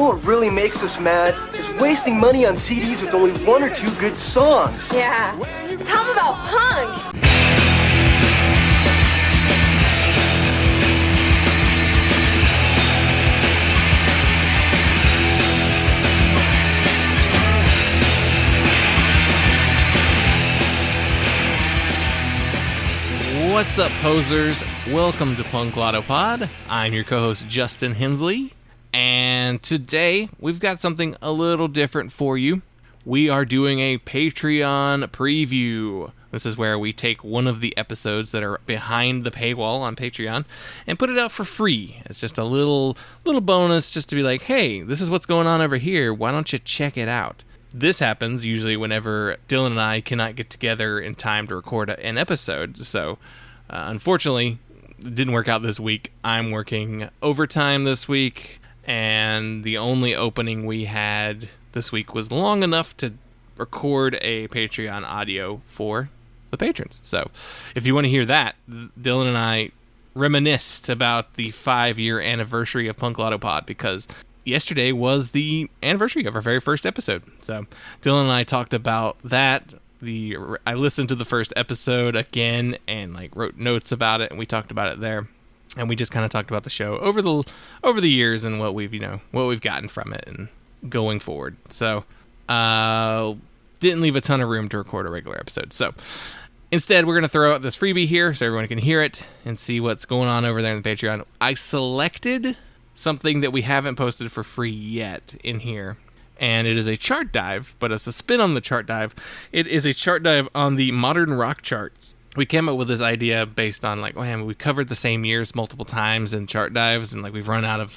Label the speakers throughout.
Speaker 1: know what really makes us mad? Is wasting money on CDs with only one or two good songs.
Speaker 2: Yeah. Tell them about punk.
Speaker 3: What's up, posers? Welcome to Punk Lotto Pod. I'm your co-host, Justin Hensley, and today we've got something a little different for you. We are doing a Patreon preview. This is where we take one of the episodes that are behind the paywall on Patreon and put it out for free. It's just a little bonus just to be like, hey, this is what's going on over here. Why don't you check it out? This happens usually whenever Dylan and I cannot get together in time to record an episode. So, unfortunately, it didn't work out this week. I'm working overtime this week, and the only opening we had this week was long enough to record a Patreon audio for the patrons. So, if you want to hear that, Dylan and I reminisced about the 5-year anniversary of Punk Lotto Pod, because yesterday was the anniversary of our very first episode. So Dylan and I talked about that. I listened to the first episode again and wrote notes about it, and we talked about it there. And we just kind of talked about the show over the years and what we've gotten from it and going forward. So didn't leave a ton of room to record a regular episode. So instead, we're going to throw out this freebie here so everyone can hear it and see what's going on over there in the Patreon. I selected something that we haven't posted for free yet in here, and it is a chart dive, but it's a spin on the chart dive. It is a chart dive on the modern rock charts. We came up with this idea based on we covered the same years multiple times in chart dives, and we've run out of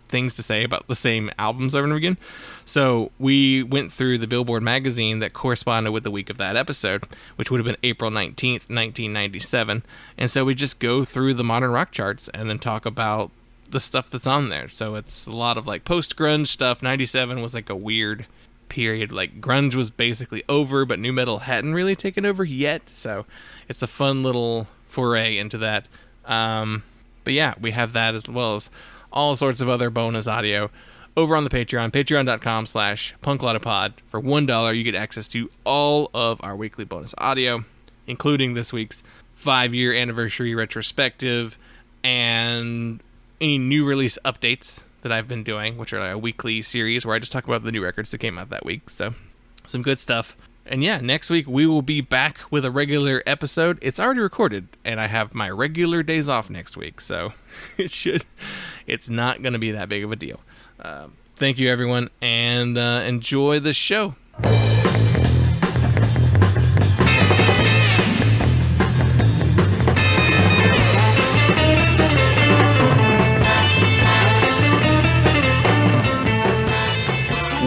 Speaker 3: things to say about the same albums over and over again. So we went through the Billboard magazine that corresponded with the week of that episode, which would have been April 19th, 1997. And so we just go through the modern rock charts and then talk about the stuff that's on there. So it's a lot of post-grunge stuff. 97 was a weird period. Grunge was basically over, but nu metal hadn't really taken over yet. So it's a fun little foray into that. But yeah, we have that as well as all sorts of other bonus audio over on the Patreon, patreon.com/punklautopod. For $1, you get access to all of our weekly bonus audio, including this week's 5-year anniversary retrospective and any new release updates that I've been doing, which are a weekly series where I just talk about the new records that came out that week. So some good stuff. And yeah, next week we will be back with a regular episode. It's already recorded, and I have my regular days off next week, so it's not going to be that big of a deal. Thank you, everyone, and enjoy the show.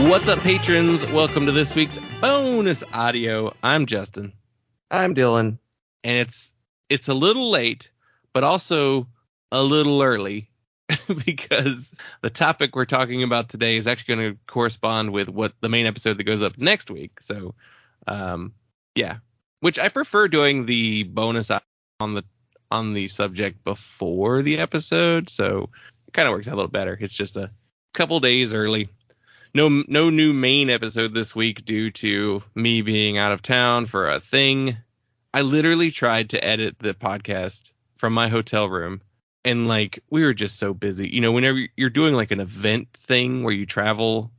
Speaker 3: What's up, patrons? Welcome to this week's bonus audio. I'm Justin.
Speaker 4: I'm Dylan.
Speaker 3: And it's a little late, but also a little early because the topic we're talking about today is actually going to correspond with what the main episode that goes up next week. So, yeah, which I prefer doing the bonus on the subject before the episode. So it kind of works out a little better. It's just a couple days early. No new main episode this week due to me being out of town for a thing. I literally tried to edit the podcast from my hotel room, and we were just so busy. You know, whenever you're doing an event thing where you travel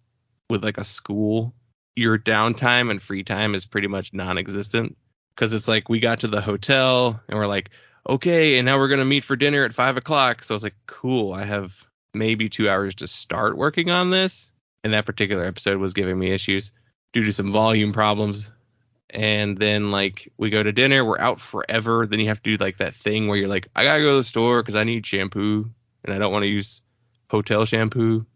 Speaker 3: with a school, your downtime and free time is pretty much non-existent, because it's we got to the hotel and we're okay, and now we're going to meet for dinner at 5:00. So I was cool, I have maybe 2 hours to start working on this. And that particular episode was giving me issues due to some volume problems. And then we go to dinner, we're out forever. Then you have to do that thing where you're I gotta go to the store because I need shampoo and I don't want to use hotel shampoo.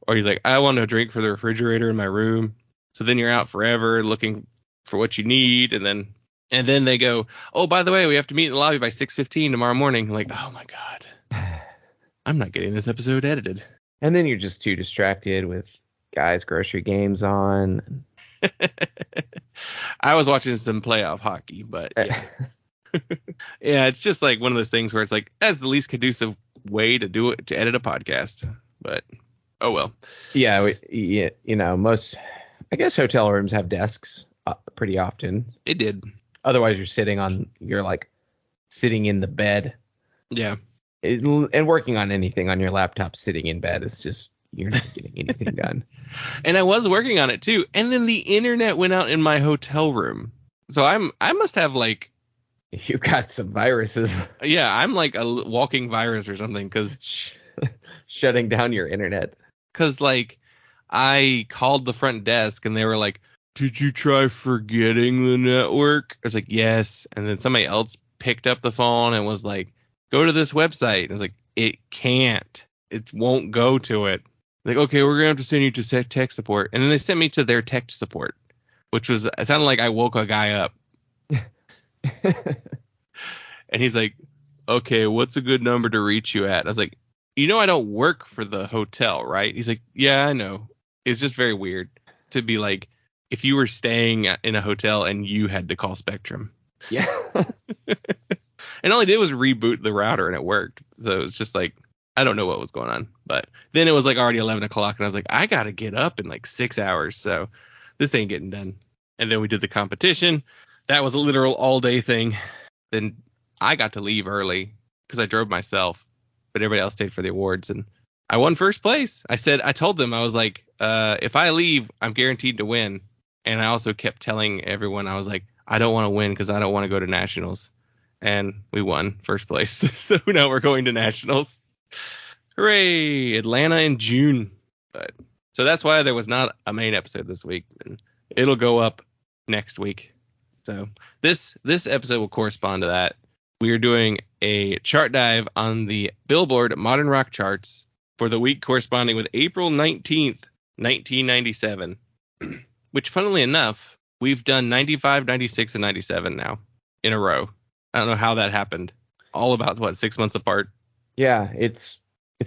Speaker 3: Or he's I want a drink for the refrigerator in my room. So then you're out forever looking for what you need. And then they go, oh, by the way, we have to meet in the lobby by 6:15 tomorrow morning. Oh my God, I'm not getting this episode edited.
Speaker 4: And then you're just too distracted with guys' grocery games on.
Speaker 3: I was watching some playoff hockey, but yeah. Yeah, it's just one of those things where it's that's the least conducive way to edit a podcast. But oh well.
Speaker 4: Yeah, most, I guess hotel rooms have desks pretty often.
Speaker 3: It did.
Speaker 4: Otherwise, you're like sitting in the bed.
Speaker 3: Yeah.
Speaker 4: And working on anything on your laptop sitting in bed is just, you're not getting anything done.
Speaker 3: And I was working on it too. And then the internet went out in my hotel room. So I must have like,
Speaker 4: You got some viruses.
Speaker 3: yeah, I'm like a walking virus or something. Cause
Speaker 4: Shutting down your internet.
Speaker 3: like I called the front desk and they were like, did you try forgetting the network? I was like, yes. And then somebody else picked up the phone and was like, go to this website. And I was like, it can't. It won't go to it. Like, okay, we're going to have to send you to tech support. And then they sent me to their tech support, which was, it sounded like I woke a guy up. And he's like, okay, what's a good number to reach you at? I was like, I don't work for the hotel, right? He's like, yeah, I know. It's just very weird to be like, if you were staying in a hotel and you had to call Spectrum.
Speaker 4: Yeah.
Speaker 3: And all I did was reboot the router and it worked. So it was just like, I don't know what was going on. But then it was like already 11 o'clock and I was like, I got to get up in like 6 hours. So this ain't getting done. And then we did the competition. That was a literal all day thing. Then I got to leave early because I drove myself, but everybody else stayed for the awards and I won first place. I told them, I was like, if I leave, I'm guaranteed to win. And I also kept telling everyone, I was like, I don't want to win because I don't want to go to nationals. And we won first place. So now we're going to nationals. Hooray! Atlanta in June. So that's why there was not a main episode this week. And it'll go up next week. So this episode will correspond to that. We are doing a chart dive on the Billboard Modern Rock charts for the week corresponding with April 19th, 1997. Which, funnily enough, we've done 95, 96, and 97 now in a row. I don't know how that happened. All about, 6 months apart?
Speaker 4: Yeah, it's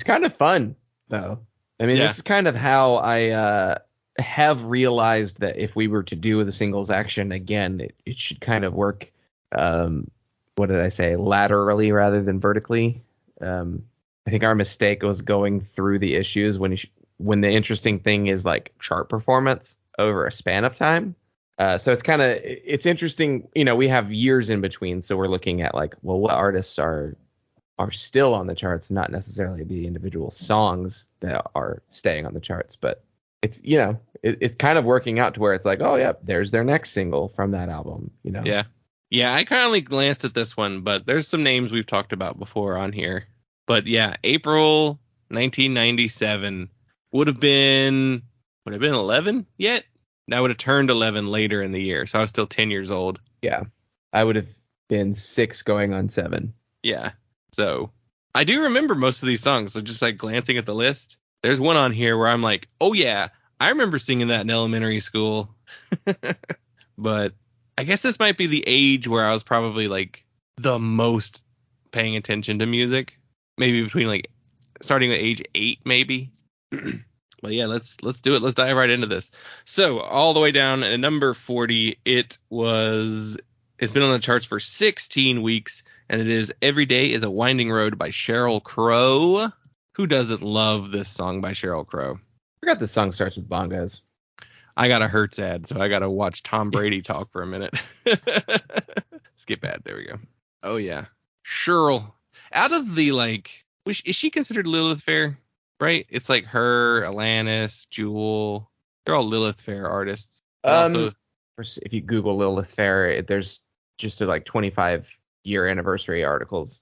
Speaker 4: kind of fun, though. I mean, This is kind of how I have realized that if we were to do the singles action again, it should kind of work, what did I say, laterally rather than vertically. I think our mistake was going through the issues when the interesting thing is like chart performance over a span of time. So it's interesting, we have years in between. So we're looking at like, well, what artists are still on the charts, not necessarily the individual songs that are staying on the charts, but it's, it's kind of working out to where it's like, oh yeah, there's their next single from that album,
Speaker 3: Yeah. Yeah. I kindly glanced at this one, but there's some names we've talked about before on here, but yeah, April 1997 would have been 11 yet? And I would have turned 11 later in the year. So I was still 10 years old.
Speaker 4: Yeah. I would have been 6 going on 7.
Speaker 3: Yeah. So I do remember most of these songs. So just like glancing at the list, there's one on here where I'm like, oh yeah, I remember singing that in elementary school. But I guess this might be the age where I was probably like the most paying attention to music. Maybe between like starting at age 8, maybe. But yeah, let's do it. Let's dive right into this. So all the way down at number 40, it's been on the charts for 16 weeks, and it is Every Day is a Winding Road by Sheryl Crow. Who doesn't love this song by Sheryl Crow?
Speaker 4: I forgot the song starts with bongos.
Speaker 3: I got a Hertz ad, so I got to watch Tom Brady talk for a minute. Skip ad. There we go. Oh yeah. Sheryl. Out of the is she considered Lilith Fair? Right? It's like her, Alanis, Jewel. They're all Lilith Fair artists. Also,
Speaker 4: if you Google Lilith Fair, there's just 25-year anniversary articles.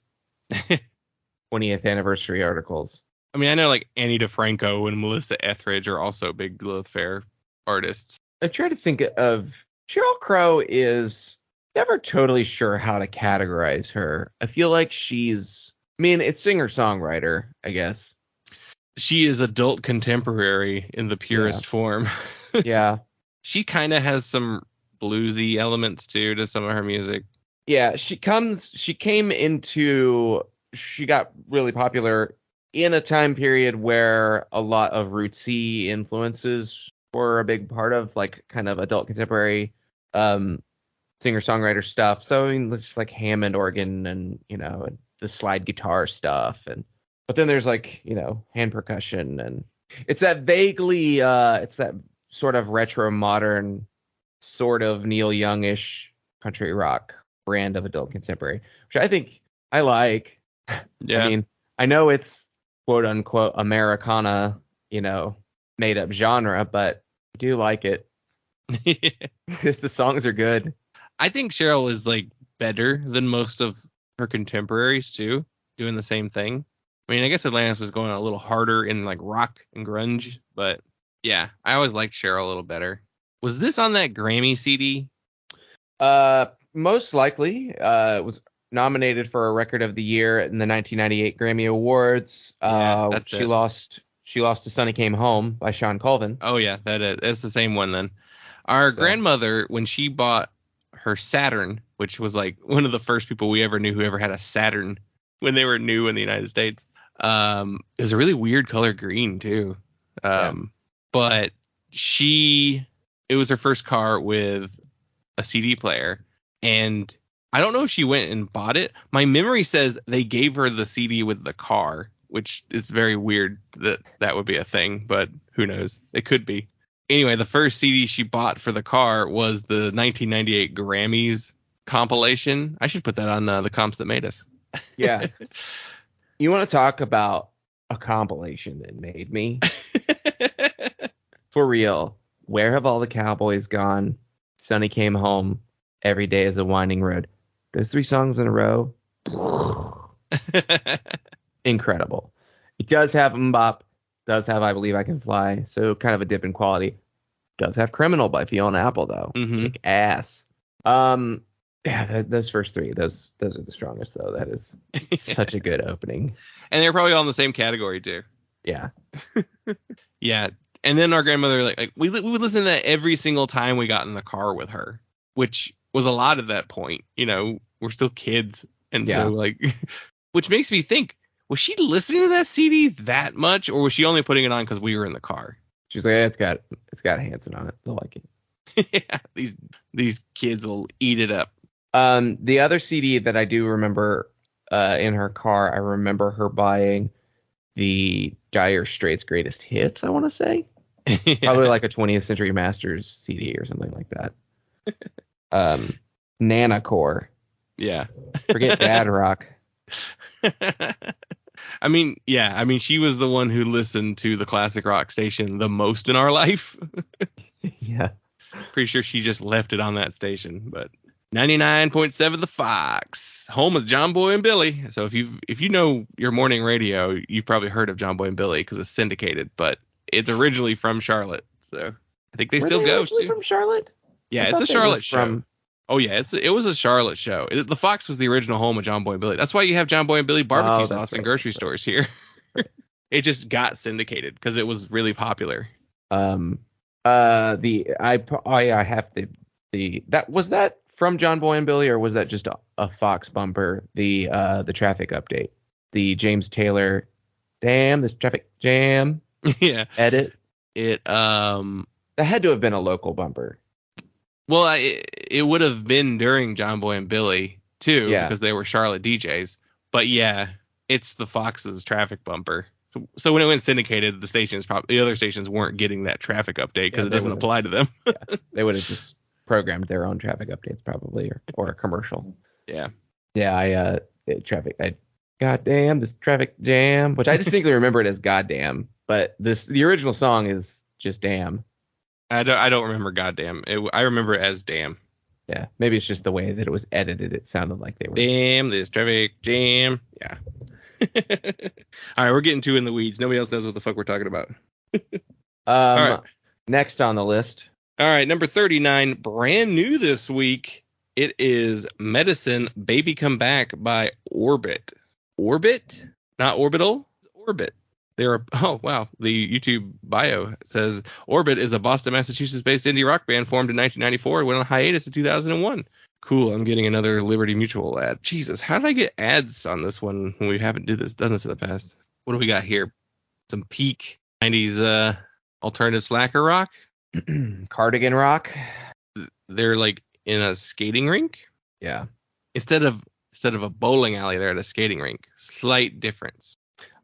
Speaker 4: 20th anniversary articles.
Speaker 3: I mean, I know like Annie DeFranco and Melissa Etheridge are also big Lilith Fair artists.
Speaker 4: I try to think of Sheryl Crow is never totally sure how to categorize her. I feel like it's singer-songwriter, I guess.
Speaker 3: She is adult contemporary in the purest form.
Speaker 4: Yeah.
Speaker 3: She kind of has some bluesy elements too to some of her music.
Speaker 4: Yeah, she got really popular in a time period where a lot of rootsy influences were a big part of like kind of adult contemporary singer-songwriter stuff. So I mean, it's just like Hammond organ and the slide guitar stuff and But then there's like, hand percussion, and it's that vaguely it's that sort of retro modern sort of Neil Youngish country rock brand of adult contemporary, which I think I like.
Speaker 3: Yeah.
Speaker 4: I mean, I know it's quote unquote Americana, made up genre, but I do like it. The songs are good.
Speaker 3: I think Cheryl is like better than most of her contemporaries too, doing the same thing. I mean, I guess Atlantis was going a little harder in like rock and grunge, but yeah, I always liked Cheryl a little better. Was this on that Grammy CD?
Speaker 4: Most likely. It was nominated for a Record of the Year in the 1998 Grammy Awards. She lost to Sonny Came Home by Sean Colvin.
Speaker 3: Oh yeah, that's the same one then. Our grandmother, when she bought her Saturn, which was like one of the first people we ever knew who ever had a Saturn when they were new in the United States. It was a really weird color green too. But it was her first car with a CD player, and I don't know if she went and bought it. My memory says they gave her the CD with the car, which is very weird that would be a thing, but who knows? It could be. Anyway, the first CD she bought for the car was the 1998 Grammys compilation. I should put that on the Comps That Made Us.
Speaker 4: Yeah. You want to talk about a compilation that made me? For real. Where Have All the Cowboys Gone? Sonny Came Home. Every Day Is a Winding Road. Those 3 songs in a row. Incredible. It does have Mbop. Does have I Believe I Can Fly. So kind of a dip in quality. Does have Criminal by Fiona Apple, though.
Speaker 3: Mm-hmm.
Speaker 4: Kick ass. Yeah, those first 3, those are the strongest, though. That is such a good opening.
Speaker 3: And they're probably all in the same category too.
Speaker 4: Yeah.
Speaker 3: Yeah. And then our grandmother, like we would listen to that every single time we got in the car with her, which was a lot at that point. We're still kids. And so like, which makes me think, was she listening to that CD that much, or was she only putting it on because we were in the car?
Speaker 4: She's like, it's got Hanson on it. They'll like it.
Speaker 3: Yeah, these kids will eat it up.
Speaker 4: The other CD that I do remember in her car, I remember her buying the Dire Straits Greatest Hits, I want to say. Probably like a 20th Century Masters CD or something like that. Nana Core.
Speaker 3: Yeah.
Speaker 4: Forget Dad Rock.
Speaker 3: I mean, she was the one who listened to the classic rock station the most in our life.
Speaker 4: Yeah.
Speaker 3: Pretty sure she just left it on that station, but 99.7 The Fox, home of John Boy and Billy. So if you know your morning radio, you've probably heard of John Boy and Billy because it's syndicated, but it's originally from Charlotte. So I think they
Speaker 4: Were
Speaker 3: still
Speaker 4: they
Speaker 3: go.
Speaker 4: originally from Charlotte?
Speaker 3: Yeah,
Speaker 4: I
Speaker 3: it's a
Speaker 4: thought they
Speaker 3: Charlotte
Speaker 4: were
Speaker 3: show.
Speaker 4: from-
Speaker 3: Oh yeah, it was a Charlotte show. The Fox was the original home of John Boy and Billy. That's why you have John Boy and Billy barbecue sauce in grocery stores here. It just got syndicated because it was really popular.
Speaker 4: I have that was that from John Boy and Billy, or was that just a Fox bumper? The traffic update, the James Taylor, damn this traffic jam.
Speaker 3: Yeah.
Speaker 4: Edit.
Speaker 3: It
Speaker 4: That had to have been a local bumper.
Speaker 3: Well, it would have been during John Boy and Billy too, because they were Charlotte DJs. But yeah, it's the Fox's traffic bumper. So when it went syndicated, the other stations weren't getting that traffic update because it doesn't apply to them.
Speaker 4: Yeah, they would have just programmed their own traffic updates probably, or a commercial.
Speaker 3: Yeah.
Speaker 4: Yeah, goddamn this traffic jam, which I distinctly remember it as goddamn, but the original song is just damn.
Speaker 3: I don't remember goddamn. I remember it as damn.
Speaker 4: Yeah, maybe it's just the way that it was edited. It sounded like they were.
Speaker 3: Damn this traffic jam. Yeah. All right, we're getting too in the weeds. Nobody else knows what the fuck we're talking about. All right.
Speaker 4: Next on the list.
Speaker 3: All right, number 39, brand new this week. It is Medicine Baby Come Back by Orbit. Orbit? Not Orbital? Orbit. Oh, wow. The YouTube bio says Orbit is a Boston, Massachusetts-based indie rock band formed in 1994 and went on hiatus in 2001. Cool. I'm getting another Liberty Mutual ad. Jesus, how did I get ads on this one when we haven't done this in the past? What do we got here? Some peak 90s alternative slacker rock.
Speaker 4: Cardigan rock.
Speaker 3: They're like in a skating rink.
Speaker 4: Yeah.
Speaker 3: Instead of a bowling alley, they're at a skating rink. Slight difference.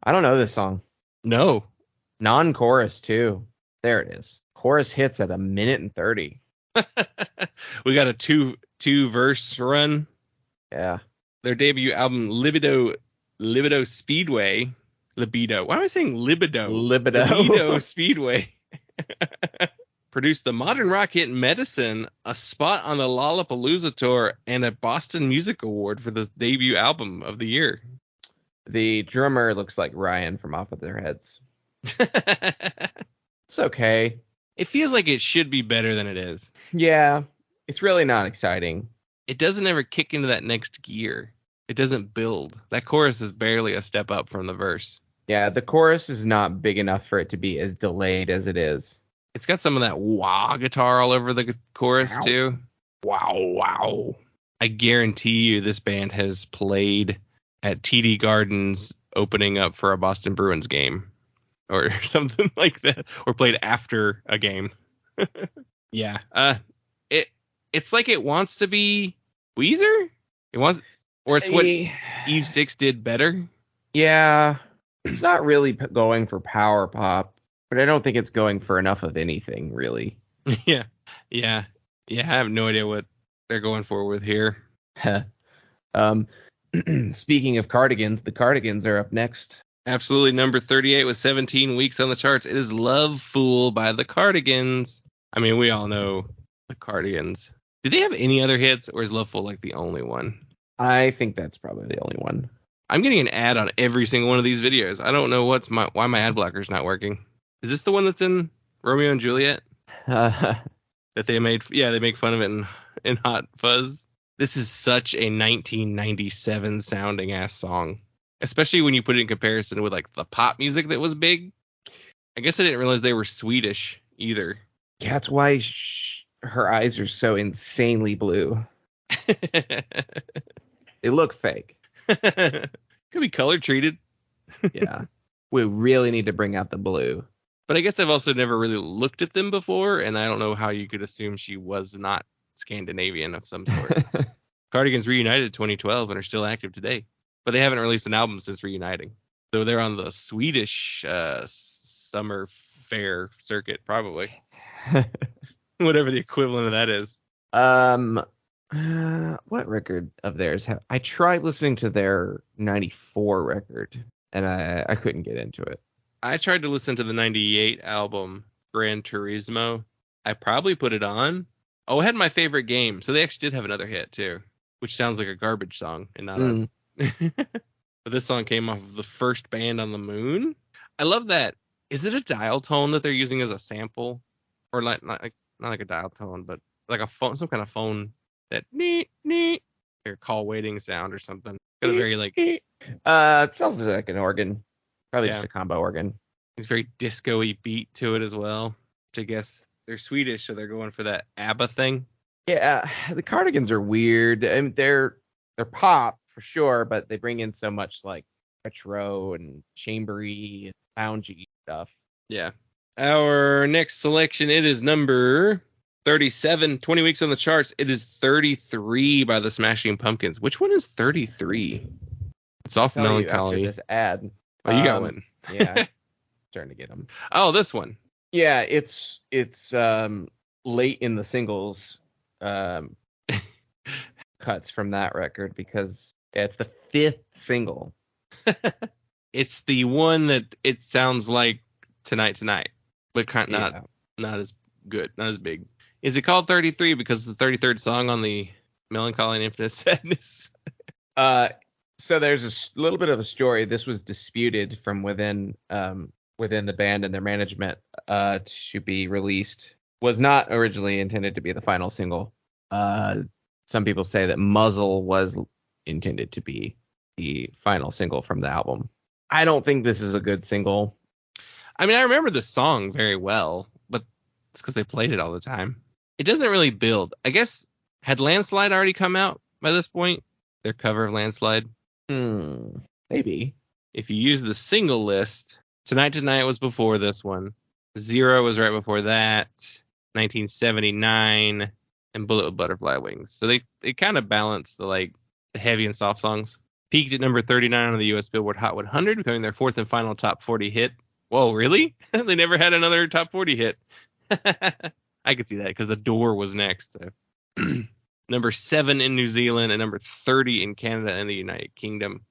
Speaker 4: I don't know this song.
Speaker 3: No.
Speaker 4: Non-chorus too. There it is. Chorus hits at 1:30.
Speaker 3: We got a two verse run.
Speaker 4: Yeah.
Speaker 3: Their debut album, Libido Speedway. Libido. Why am I saying libido? Libido Speedway. Produced the modern rock hit Medicine, a spot on the Lollapalooza tour, and a Boston Music Award for the debut album of the year.
Speaker 4: The drummer looks like Ryan from Off of Their Heads. It's okay.
Speaker 3: It feels like it should be better than it is.
Speaker 4: Yeah, it's really not exciting.
Speaker 3: It doesn't ever kick into that next gear. It doesn't build. That chorus is barely a step up from the verse.
Speaker 4: Yeah, the chorus is not big enough for it to be as delayed as it is.
Speaker 3: It's got some of that wah guitar all over the chorus,
Speaker 4: Wow.
Speaker 3: too. Wow, wow. I guarantee you this band has played at TD Gardens opening up for a Boston Bruins game or something like that, or played after a game. Yeah. It's like it wants to be Weezer? It wants, or it's what Eve 6 did better?
Speaker 4: Yeah, it's not really going for power pop, but I don't think it's going for enough of anything, really.
Speaker 3: Yeah. I have no idea what they're going for with here.
Speaker 4: Speaking of cardigans, the Cardigans are up next.
Speaker 3: Absolutely, number 38 with 17 weeks on the charts. It is Love Fool by the Cardigans. I mean, we all know the Cardigans. Do they have any other hits, or is Love Fool like the only one?
Speaker 4: I think that's probably the only one.
Speaker 3: I'm getting an ad on every single one of these videos. I don't know why my ad blocker's not working. Is this the one that's in Romeo and Juliet? That they made? Yeah, they make fun of it in Hot Fuzz. This is such a 1997 sounding ass song, especially when you put it in comparison with like the pop music that was big. I guess I didn't realize they were Swedish either.
Speaker 4: Yeah, that's why her eyes are so insanely blue. They look fake.
Speaker 3: Could be color treated.
Speaker 4: Yeah. We really need to bring out the blue.
Speaker 3: But I guess I've also never really looked at them before, and I don't know how you could assume she was not Scandinavian of some sort. Cardigans reunited in 2012 and are still active today, but they haven't released an album since reuniting. So they're on the Swedish summer fair circuit, probably. Whatever the equivalent of that is.
Speaker 4: What record of theirs have I tried listening to their 94 record and I couldn't get into it.
Speaker 3: I tried to listen to the 98 album Gran Turismo. I probably put it on. Oh, it had My Favorite Game. So they actually did have another hit too, which sounds like a garbage song and not a but this song came off of the first Band on the Moon. I love that. Is it a dial tone that they're using as a sample? Or not like a dial tone, but like a phone, some kind of phone that neat or call waiting sound or something. Got a very like
Speaker 4: sounds like an organ. Probably just a combo organ.
Speaker 3: It's very disco-y beat to it as well. Which I guess they're Swedish, so they're going for that ABBA thing.
Speaker 4: Yeah, the Cardigans are weird. I mean, they're pop for sure, but they bring in so much like retro and chambery and loungy stuff.
Speaker 3: Yeah. Our next selection, it is number 37, 20 weeks on the charts. It is 33 by the Smashing Pumpkins. Which one is 33? It's off Melancholy.
Speaker 4: This ad.
Speaker 3: Oh, you got one.
Speaker 4: Yeah. Starting to get them.
Speaker 3: Oh, this one.
Speaker 4: Yeah, it's late in the singles cuts from that record because it's the 5th single.
Speaker 3: It's the one that it sounds like Tonight, but not as good, not as big. Is it called 33 because it's the 33rd song on the Melancholy and Infinite Sadness?
Speaker 4: So there's a little bit of a story. This was disputed from within the band and their management to be released. Was not originally intended to be the final single. Some people say that Muzzle was intended to be the final single from the album. I don't think this is a good single.
Speaker 3: I mean, I remember the song very well, but it's because they played it all the time. It doesn't really build. I guess, had Landslide already come out by this point? Their cover of Landslide?
Speaker 4: Maybe.
Speaker 3: If you use the single list, Tonight was before this one. Zero was right before that. 1979, and Bullet with Butterfly Wings. So they kind of balance the like the heavy and soft songs. Peaked at number 39 on the U.S. Billboard Hot 100, becoming their fourth and final top 40 hit. Whoa, really? They never had another top 40 hit. I could see that because The Door was next. So. Number 7 in New Zealand and number 30 in Canada and the United Kingdom.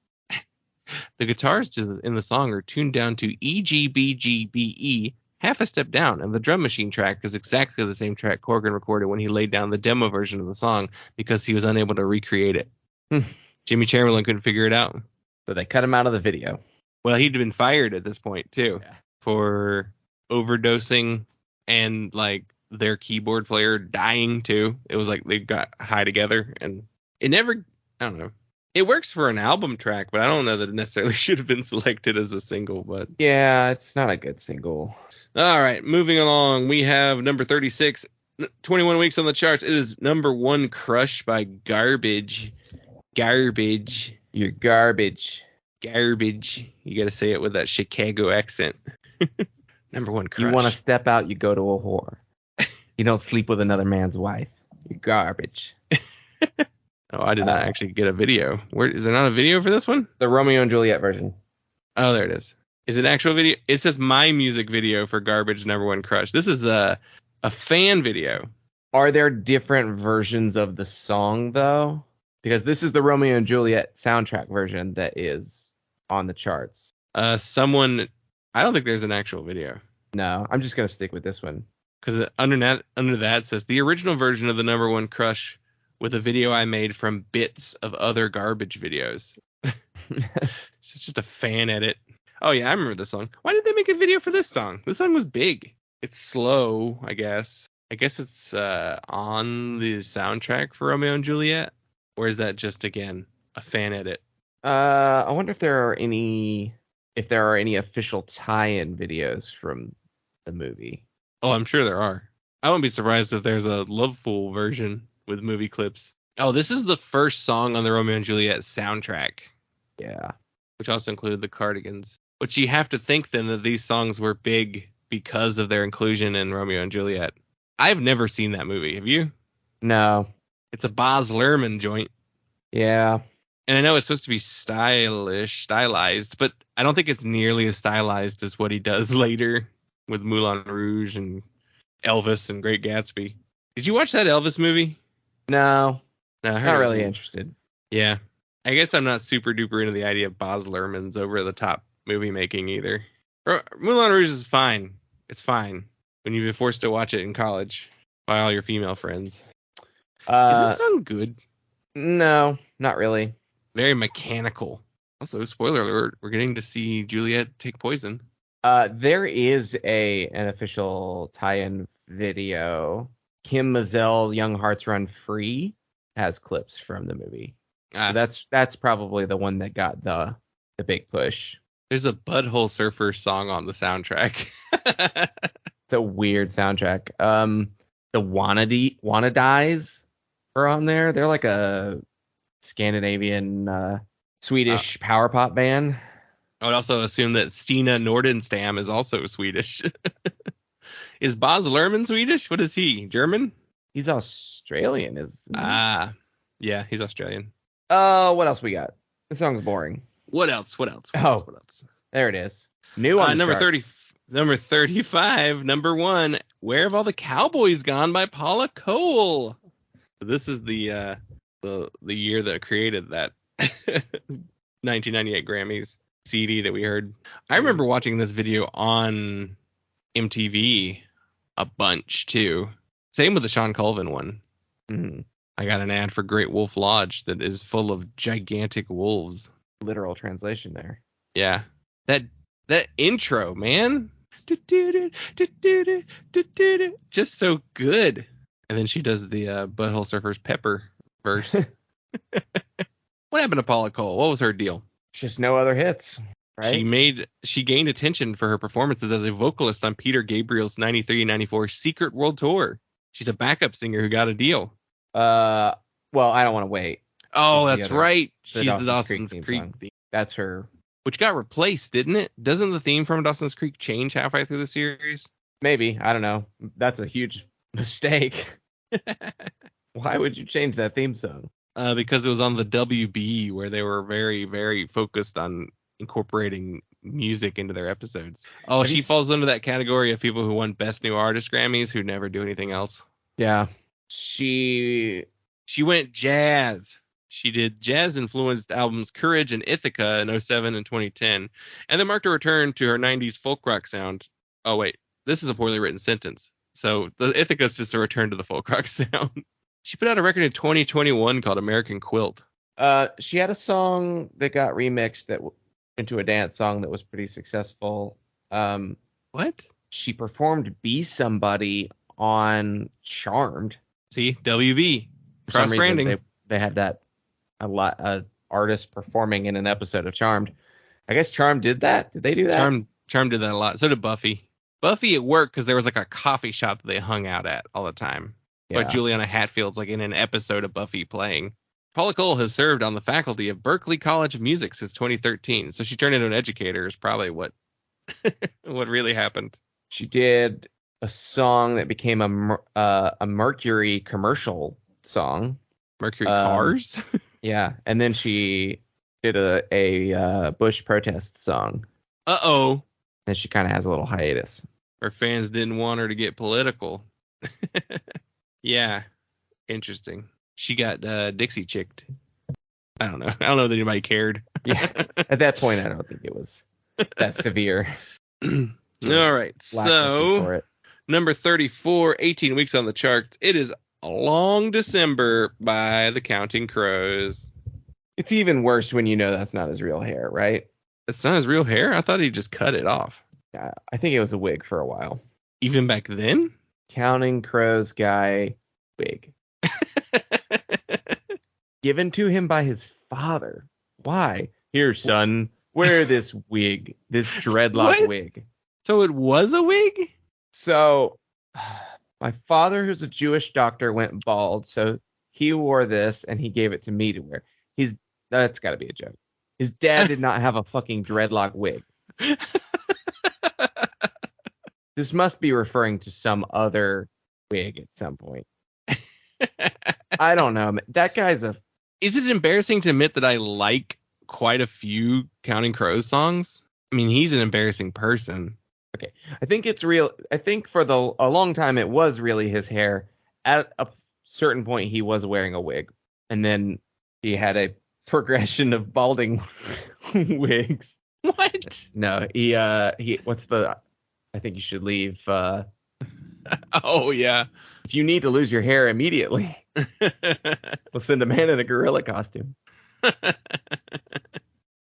Speaker 3: The guitars in the song are tuned down to E, G, B, G, B, E, half a step down, and the drum machine track is exactly the same track Corgan recorded when he laid down the demo version of the song because he was unable to recreate it. Jimmy Chamberlain couldn't figure it out.
Speaker 4: So they cut him out of the video.
Speaker 3: Well, he'd been fired at this point, too, for overdosing and, like, their keyboard player dying, too. It was like they got high together, and it never, I don't know. It works for an album track, but I don't know that it necessarily should have been selected as a single. But
Speaker 4: yeah, it's not a good single.
Speaker 3: All right, moving along. We have number 36, 21 weeks on the charts. It is number 1, Crush by Garbage. Garbage.
Speaker 4: You're garbage.
Speaker 3: Garbage. You got to say it with that Chicago accent. Number 1, Crush.
Speaker 4: You want to step out, you go to a whore. You don't sleep with another man's wife. You're garbage.
Speaker 3: Oh, I did not actually get a video. Where is there not a video for this one?
Speaker 4: The Romeo and Juliet version.
Speaker 3: Oh, there it is. Is it an actual video? It says my music video for Garbage number 1 Crush. This is a fan video.
Speaker 4: Are there different versions of the song though? Because this is the Romeo and Juliet soundtrack version that is on the charts.
Speaker 3: I don't think there's an actual video.
Speaker 4: No, I'm just gonna stick with this one.
Speaker 3: Because under that it says the original version of the number 1 Crush with a video I made from bits of other Garbage videos. It's just a fan edit. Oh yeah, I remember this song. Why did they make a video for this song? This song was big. It's slow, I guess. I guess it's on the soundtrack for Romeo and Juliet. Or is that just, again, a fan edit?
Speaker 4: I wonder if there are any official tie-in videos from the movie.
Speaker 3: Oh, I'm sure there are. I wouldn't be surprised if there's a Loveful version with movie clips. Oh, this is the first song on the Romeo and Juliet soundtrack.
Speaker 4: Yeah.
Speaker 3: Which also included the Cardigans. But you have to think then that these songs were big because of their inclusion in Romeo and Juliet. I've never seen that movie. Have you?
Speaker 4: No.
Speaker 3: It's a Baz Luhrmann joint.
Speaker 4: Yeah.
Speaker 3: And I know it's supposed to be stylized, but I don't think it's nearly as stylized as what he does later with Moulin Rouge and Elvis and Great Gatsby. Did you watch that Elvis movie?
Speaker 4: No.
Speaker 3: No,
Speaker 4: Not really interested.
Speaker 3: Yeah. I guess I'm not super duper into the idea of Baz Luhrmann's over the top movie making either. Moulin Rouge is fine. It's fine when you've been forced to watch it in college by all your female friends. Is this song good?
Speaker 4: No, not really.
Speaker 3: Very mechanical. Also, spoiler alert, we're getting to see Juliet take poison.
Speaker 4: There is an official tie-in video. Kim Mazel's Young Hearts Run Free has clips from the movie. So that's probably the one that got the big push.
Speaker 3: There's a Butthole Surfer song on the soundtrack.
Speaker 4: It's a weird soundtrack. The Wannadies are on there. They're like a Scandinavian Swedish power pop band.
Speaker 3: I would also assume that Stina Nordenstam is also Swedish. Is Baz Luhrmann Swedish? What is he? German?
Speaker 4: He's Australian, isn't he?
Speaker 3: Yeah, he's Australian.
Speaker 4: What else we got? The song's boring.
Speaker 3: What else?
Speaker 4: What else? There it is. New on the
Speaker 3: number
Speaker 4: charts.
Speaker 3: 30. Number 35, number 1, Where Have All the Cowboys Gone by Paula Cole. This is the year that created that 1998 Grammys CD that we heard. I remember watching this video on MTV a bunch too. Same with the Sean Colvin one.
Speaker 4: Mm-hmm.
Speaker 3: I got an ad for Great Wolf Lodge that is full of gigantic wolves.
Speaker 4: Literal translation there.
Speaker 3: Yeah. That intro, man. Just so good. And then she does the Butthole Surfer's Pepper verse. What happened to Paula Cole? What was her deal?
Speaker 4: Just no other hits, right?
Speaker 3: She gained attention for her performances as a vocalist on Peter Gabriel's 93-94 Secret World Tour. She's a backup singer who got a deal.
Speaker 4: Well, I Don't Want to Wait.
Speaker 3: Oh, that's right.
Speaker 4: The
Speaker 3: She's the
Speaker 4: Dawson's
Speaker 3: Dawson's
Speaker 4: Creek
Speaker 3: Creek theme.
Speaker 4: That's her.
Speaker 3: Which got replaced, didn't it? Doesn't the theme from Dawson's Creek change halfway through the series?
Speaker 4: Maybe. I don't know. That's a huge mistake. Why would you change that theme song?
Speaker 3: because it was on the WB where they were very, very focused on incorporating music into their episodes. Oh, she falls under that category of people who won Best New Artist Grammys who never do anything else.
Speaker 4: Yeah. She
Speaker 3: went jazz. She did jazz-influenced albums Courage and Ithaca in 2007 and 2010, and then marked a return to her 90s folk rock sound. Oh, wait. This is a poorly written sentence. So the Ithaca is just a return to the folk rock sound. She put out a record in 2021 called American Quilt.
Speaker 4: She had a song that got remixed into a dance song that was pretty successful.
Speaker 3: What?
Speaker 4: She performed Be Somebody on Charmed.
Speaker 3: See, WB.
Speaker 4: For some
Speaker 3: Cross-branding.
Speaker 4: reason, they had that artist performing in an episode of Charmed. I guess Charmed did that. Did they do that?
Speaker 3: Charmed did that a lot. So did Buffy. Buffy at work because there was like a coffee shop that they hung out at all the time.
Speaker 4: Yeah.
Speaker 3: But Juliana Hatfield's like in an episode of Buffy playing. Paula Cole has served on the faculty of Berklee College of Music since 2013. So she turned into an educator is probably what really happened.
Speaker 4: She did a song that became a Mercury commercial song.
Speaker 3: Mercury Cars?
Speaker 4: Yeah, and then she did a Bush protest song.
Speaker 3: Uh-oh.
Speaker 4: And she kind of has a little hiatus.
Speaker 3: Her fans didn't want her to get political. Yeah. Interesting. She got Dixie chicked. I don't know. I don't know that anybody cared.
Speaker 4: Yeah. At that point, I don't think it was that severe.
Speaker 3: All right. So, number 34, 18 weeks on the charts. It is Long December by the Counting Crows.
Speaker 4: It's even worse when you know that's not his real hair, right?
Speaker 3: It's not his real hair? I thought he just cut it off.
Speaker 4: Yeah, I think it was a wig for a while.
Speaker 3: Even back then?
Speaker 4: Counting Crows guy wig. Given to him by his father. Why? Here, son, wear this wig, this dreadlock wig.
Speaker 3: So it was a wig?
Speaker 4: So my father, who's a Jewish doctor, went bald, so he wore this and he gave it to me to wear. That's got to be a joke. His dad did not have a fucking dreadlock wig. This must be referring to some other wig at some point. I don't know. That guy's a...
Speaker 3: Is it embarrassing to admit that I like quite a few Counting Crows songs? I mean, he's an embarrassing person.
Speaker 4: Okay. I think it's real. I think for a long time it was really his hair. At a certain point he was wearing a wig. And then he had a progression of balding wigs.
Speaker 3: What?
Speaker 4: No, he what's the... I think you should leave.
Speaker 3: Oh, yeah.
Speaker 4: If you need to lose your hair immediately, we'll send a man in a gorilla costume.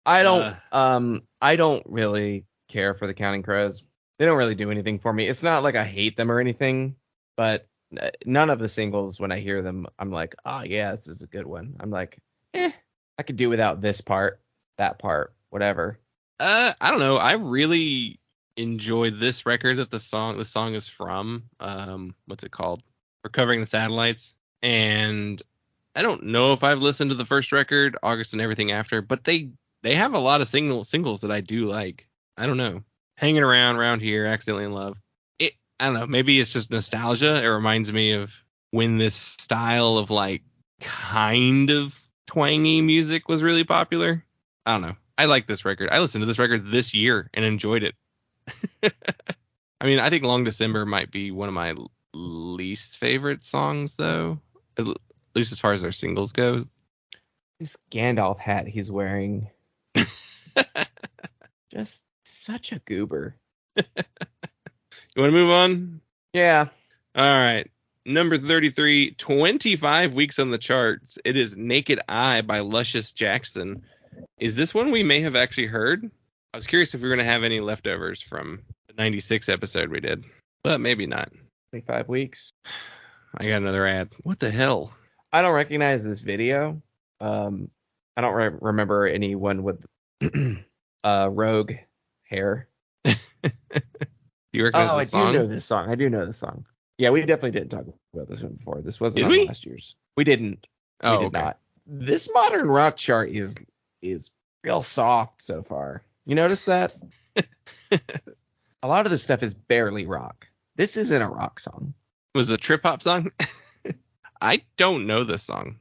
Speaker 4: I don't really care for the Counting Crows. They don't really do anything for me. It's not like I hate them or anything, but none of the singles, when I hear them, I'm like, oh, yeah, this is a good one. I'm like, I could do without this part, that part, whatever.
Speaker 3: I don't know. I really enjoyed this record that the song is from. What's it called? Recovering the Satellites. And I don't know if I've listened to the first record, August and Everything After, but they have a lot of singles that I do like. I don't know. Hanging Around Here, Accidentally in Love. I don't know. Maybe it's just nostalgia. It reminds me of when this style of like kind of twangy music was really popular. I don't know. I like this record. I listened to this record this year and enjoyed it. I mean, I think Long December might be one of my least favorite songs, though. At least as far as their singles go.
Speaker 4: This Gandalf hat he's wearing. Just such a goober.
Speaker 3: You want to move on?
Speaker 4: Yeah.
Speaker 3: All right. Number 33, 25 weeks on the charts. It is Naked Eye by Luscious Jackson. Is this one we may have actually heard? I was curious if we were going to have any leftovers from the 96 episode we did, but maybe not.
Speaker 4: 25 weeks.
Speaker 3: I got another ad. What the hell?
Speaker 4: I don't recognize this video. I don't remember anyone with rogue hair.
Speaker 3: Do you recognize
Speaker 4: I
Speaker 3: the song?
Speaker 4: do know this song. I do know this song. Yeah, we definitely didn't talk about this one before. This wasn't
Speaker 3: Did
Speaker 4: on
Speaker 3: we?
Speaker 4: last year's. We didn't.
Speaker 3: Oh,
Speaker 4: we did
Speaker 3: okay.
Speaker 4: not. This modern rock chart is real soft so far. You notice that? A lot of this stuff is barely rock. This isn't a rock song.
Speaker 3: Was it a trip hop song? I don't know this song.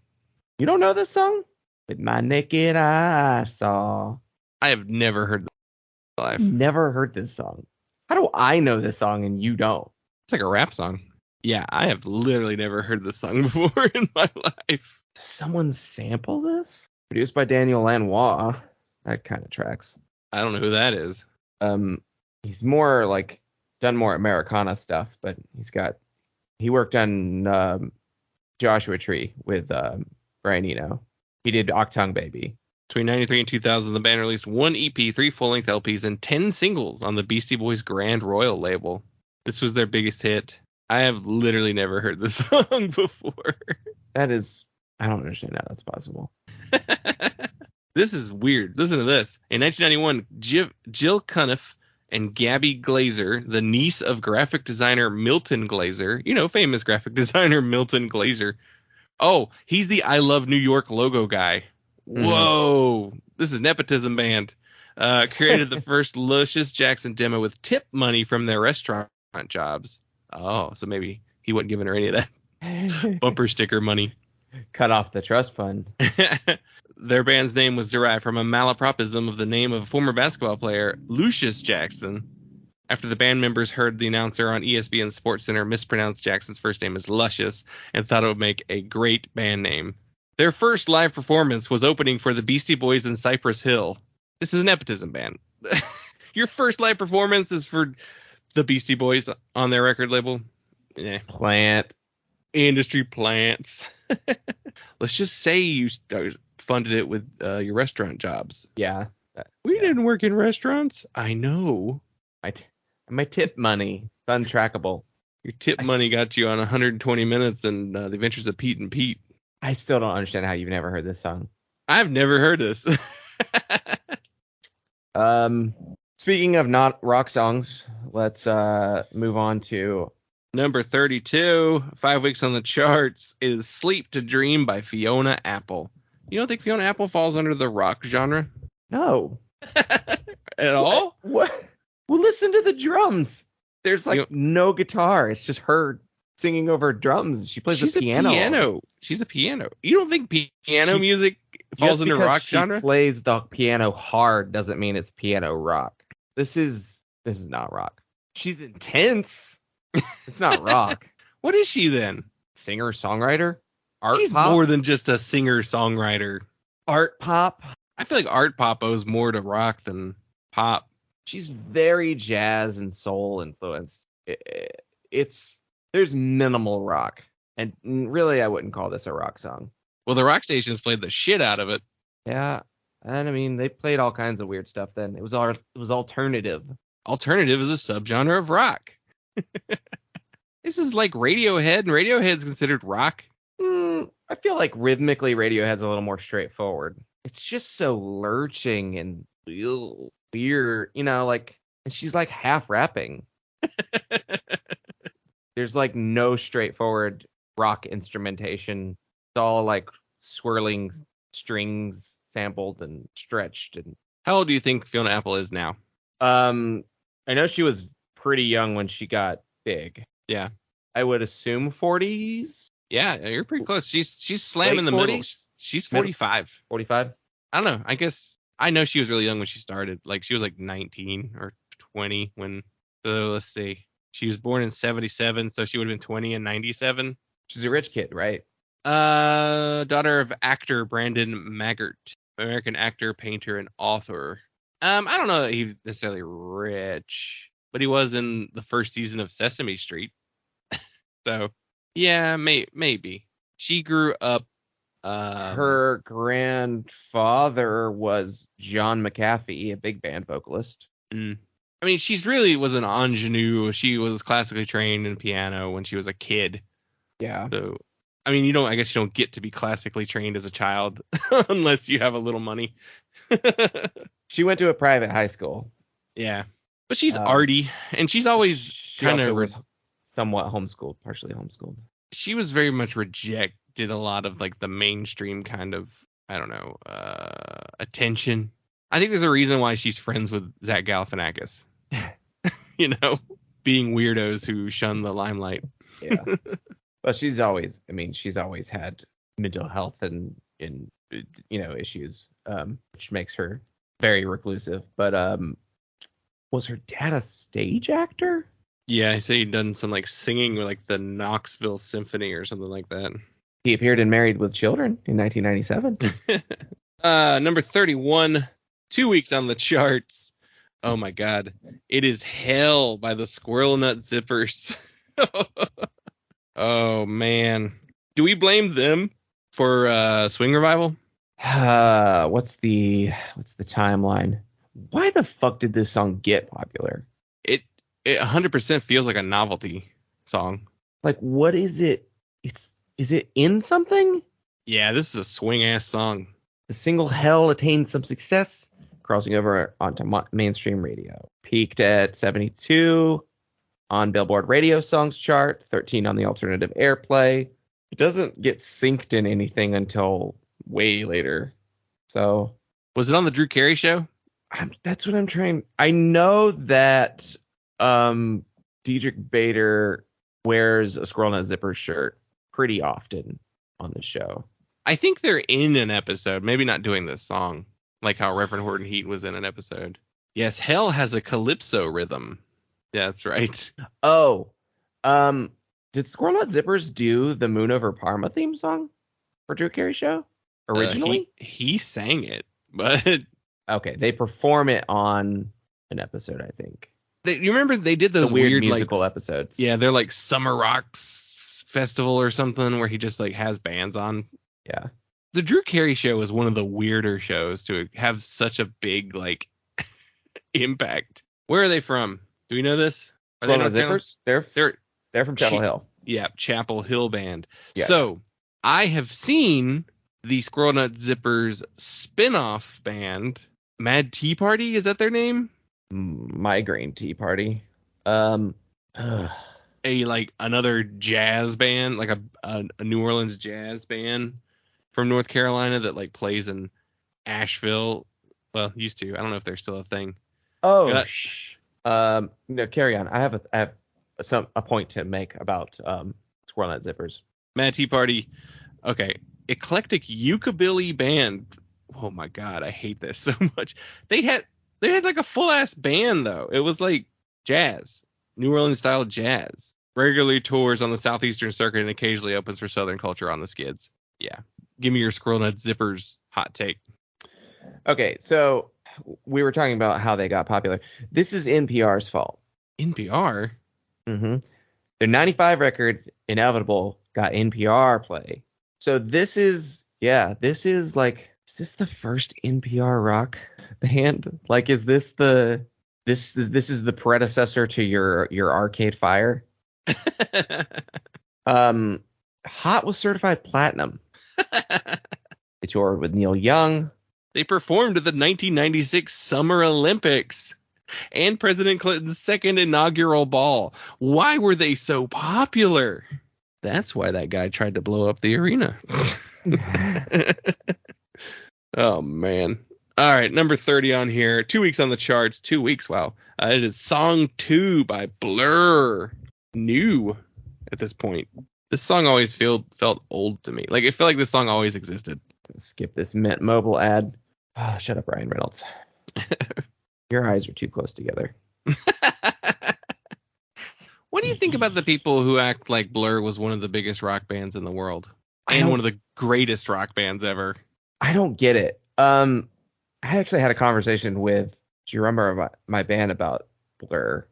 Speaker 4: You don't know this song? With my naked eye I saw.
Speaker 3: I have never heard this in my life.
Speaker 4: Never heard this song. How do I know this song and you don't?
Speaker 3: It's like a rap song. Yeah, I have literally never heard this song before in my life.
Speaker 4: Does someone sample this? Produced by Daniel Lanois. That kind of tracks.
Speaker 3: I don't know who that is.
Speaker 4: He's more like done more Americana stuff, but he worked on Joshua Tree with Brian Eno. He did Octung Baby.
Speaker 3: Between 93 and 2000, the band released 1 EP, 3 full-length LPs, and 10 singles on the Beastie Boys Grand Royal label. This was their biggest hit. I have literally never heard this song before.
Speaker 4: I don't understand how that's possible.
Speaker 3: This is weird. Listen to this. In 1991, Jill Cuniff and Gabby Glazer, the niece of graphic designer Milton Glazer, famous graphic designer Milton Glazer. Oh, he's the I Love New York logo guy. Whoa. This is nepotism band. Created the first Luscious Jackson demo with tip money from their restaurant jobs. Oh, so maybe he wasn't giving her any of that bumper sticker money.
Speaker 4: Cut off the trust fund.
Speaker 3: Their band's name was derived from a malapropism of the name of a former basketball player, Lucius Jackson. After the band members heard the announcer on ESPN SportsCenter mispronounce Jackson's first name as Luscious and thought it would make a great band name. Their first live performance was opening for the Beastie Boys in Cypress Hill. This is a nepotism band. Your first live performance is for the Beastie Boys on their record label? Yeah.
Speaker 4: Plant.
Speaker 3: Industry plants. Let's just say you funded it with your restaurant jobs.
Speaker 4: Yeah.
Speaker 3: We didn't work in restaurants. I know.
Speaker 4: My tip money. It's untrackable.
Speaker 3: Your tip money got you on 120 Minutes and The Adventures of Pete and Pete.
Speaker 4: I still don't understand how you've never heard this song.
Speaker 3: I've never heard this.
Speaker 4: Speaking of not rock songs, let's move on to
Speaker 3: number 32, 5 weeks on the charts, is Sleep to Dream by Fiona Apple. You don't think Fiona Apple falls under the rock genre?
Speaker 4: No.
Speaker 3: At all?
Speaker 4: What? Well, listen to the drums. There's no guitar. It's just her singing over drums. She plays the piano.
Speaker 3: She's a piano. You don't think piano music falls into rock genre?
Speaker 4: She plays the piano hard doesn't mean it's piano rock. This is not rock. She's intense. It's not rock.
Speaker 3: What is she then?
Speaker 4: Singer, songwriter,
Speaker 3: She's
Speaker 4: pop?
Speaker 3: more than just a singer songwriter.
Speaker 4: Art pop.
Speaker 3: I feel like art pop owes more to rock than pop.
Speaker 4: She's very jazz and soul influenced. There's minimal rock, and really I wouldn't call this a rock song.
Speaker 3: Well, the rock stations played the shit out of it.
Speaker 4: Yeah, and I mean they played all kinds of weird stuff then. It was alternative.
Speaker 3: Alternative is a subgenre of rock. This is like Radiohead, and Radiohead's considered rock.
Speaker 4: I feel like rhythmically Radiohead's a little more straightforward. It's just so lurching and weird, and she's like half rapping. There's like no straightforward rock instrumentation. It's all like swirling strings sampled and stretched. And
Speaker 3: how old do you think Fiona Apple is now?
Speaker 4: I know she was pretty young when she got big.
Speaker 3: Yeah.
Speaker 4: I would assume 40s.
Speaker 3: Yeah, you're pretty close. She's slamming the middle. She's 45.
Speaker 4: 45?
Speaker 3: I don't know. I guess I know she was really young when she started. Like she was like 19 or 20 when. So let's see. She was born in 77, so she would have been 20 in 97.
Speaker 4: She's a rich kid, right?
Speaker 3: Daughter of actor Brandon Maggart, American actor, painter, and author. I don't know that he's necessarily rich, but he was in the first season of Sesame Street. So, yeah, maybe. She grew up.
Speaker 4: Her grandfather was John McAfee, a big band vocalist.
Speaker 3: I mean, she's really was an ingenue. She was classically trained in piano when she was a kid.
Speaker 4: Yeah.
Speaker 3: So, I mean, I guess you don't get to be classically trained as a child unless you have a little money.
Speaker 4: She went to a private high school.
Speaker 3: Yeah. But she's arty, and she's always kind of
Speaker 4: was somewhat homeschooled, partially homeschooled.
Speaker 3: She was very much rejected a lot of like the mainstream kind of, I don't know, attention. I think there's a reason why she's friends with Zach Galifianakis. Being weirdos who shun the limelight.
Speaker 4: Yeah. But she's always had mental health and issues, which makes her very reclusive. But was her dad a stage actor?
Speaker 3: Yeah, I say he'd done some like singing with like the Knoxville Symphony or something like that.
Speaker 4: He appeared in Married with Children in 1997.
Speaker 3: Number 31, 2 weeks on the charts. Oh my God. It is Hell by the Squirrel Nut Zippers. Oh man. Do we blame them for Swing Revival?
Speaker 4: What's the timeline? Why the fuck did this song get popular?
Speaker 3: It 100% feels like a novelty song.
Speaker 4: Like, what is it? Is it in something?
Speaker 3: Yeah, this is a swing ass song.
Speaker 4: The single Hell attained some success, crossing over onto mainstream radio. Peaked at 72 on Billboard Radio Songs chart, 13 on the alternative airplay. It doesn't get synced in anything until way later. So,
Speaker 3: was it on the Drew Carey show?
Speaker 4: That's what I'm trying. I know that Diedrich Bader wears a Squirrel Nut Zipper shirt pretty often on the show.
Speaker 3: I think they're in an episode, maybe not doing this song, like how Reverend Horton Heat was in an episode. Yes, Hell has a calypso rhythm. Yeah, that's right.
Speaker 4: Oh, did Squirrel Nut Zippers do the Moon Over Parma theme song for Drew Carey show originally?
Speaker 3: He sang it, but
Speaker 4: okay, they perform it on an episode, I think.
Speaker 3: You remember they did those
Speaker 4: the weird
Speaker 3: like,
Speaker 4: musical episodes?
Speaker 3: Yeah, they're like Summer Rocks Festival or something where he just like has bands on.
Speaker 4: Yeah.
Speaker 3: The Drew Carey show is one of the weirder shows to have such a big like impact. Where are they from? Do we know this? Are they
Speaker 4: North Zippers? They're from Chapel Hill.
Speaker 3: Yeah, Chapel Hill band.
Speaker 4: Yeah.
Speaker 3: So I have seen the Squirrel Nut Zippers spin-off band, Mad Tea Party. Is that their name?
Speaker 4: Migraine Tea Party.
Speaker 3: A like another jazz band, like a New Orleans jazz band from North Carolina that like plays in Asheville. Well, used to. I don't know if they're still a thing.
Speaker 4: Oh, no, carry on. I have a point to make about Squirrel Nut Zippers.
Speaker 3: Mad Tea Party. Okay, eclectic ukulele band. Oh my God, I hate this so much. They had like a full ass band though. It was like jazz, New Orleans style jazz. Regularly tours on the Southeastern Circuit and occasionally opens for Southern culture on the skids. Yeah, give me your Squirrel Nut Zippers hot take.
Speaker 4: Okay, so we were talking about how they got popular. This is NPR's fault.
Speaker 3: NPR?
Speaker 4: Mm-hmm. Their 95 record, Inevitable, got NPR play. So this is like, is this the first NPR rock band? Like, is this the predecessor to your Arcade Fire? Hot was certified platinum. They toured with Neil Young.
Speaker 3: They performed at the 1996 Summer Olympics and President Clinton's second inaugural ball. Why were they so popular? That's why that guy tried to blow up the arena. Oh, man. All right, number 30 on here. 2 weeks on the charts. 2 weeks, wow. It is Song 2 by Blur. New at this point. This song always felt old to me. Like, it felt like this song always existed.
Speaker 4: Skip this Mint Mobile ad. Oh, shut up, Ryan Reynolds. Your eyes are too close together.
Speaker 3: What do you think about the people who act like Blur was one of the biggest rock bands in the world? And one of the greatest rock bands ever?
Speaker 4: I don't get it. I actually had a conversation with, do you remember my band about Blur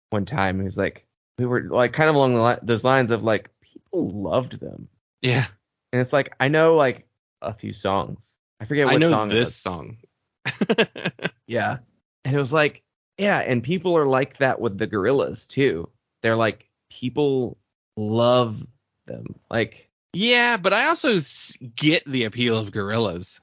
Speaker 4: one time? He was like, we were like kind of along those lines of like, people loved them.
Speaker 3: Yeah.
Speaker 4: And it's like, I know like a few songs. I forget what song
Speaker 3: this song.
Speaker 4: Yeah. And it was like, yeah, and people are like that with the Gorillaz too. They're like, people love them. Like,
Speaker 3: yeah, but I also get the appeal of Gorillaz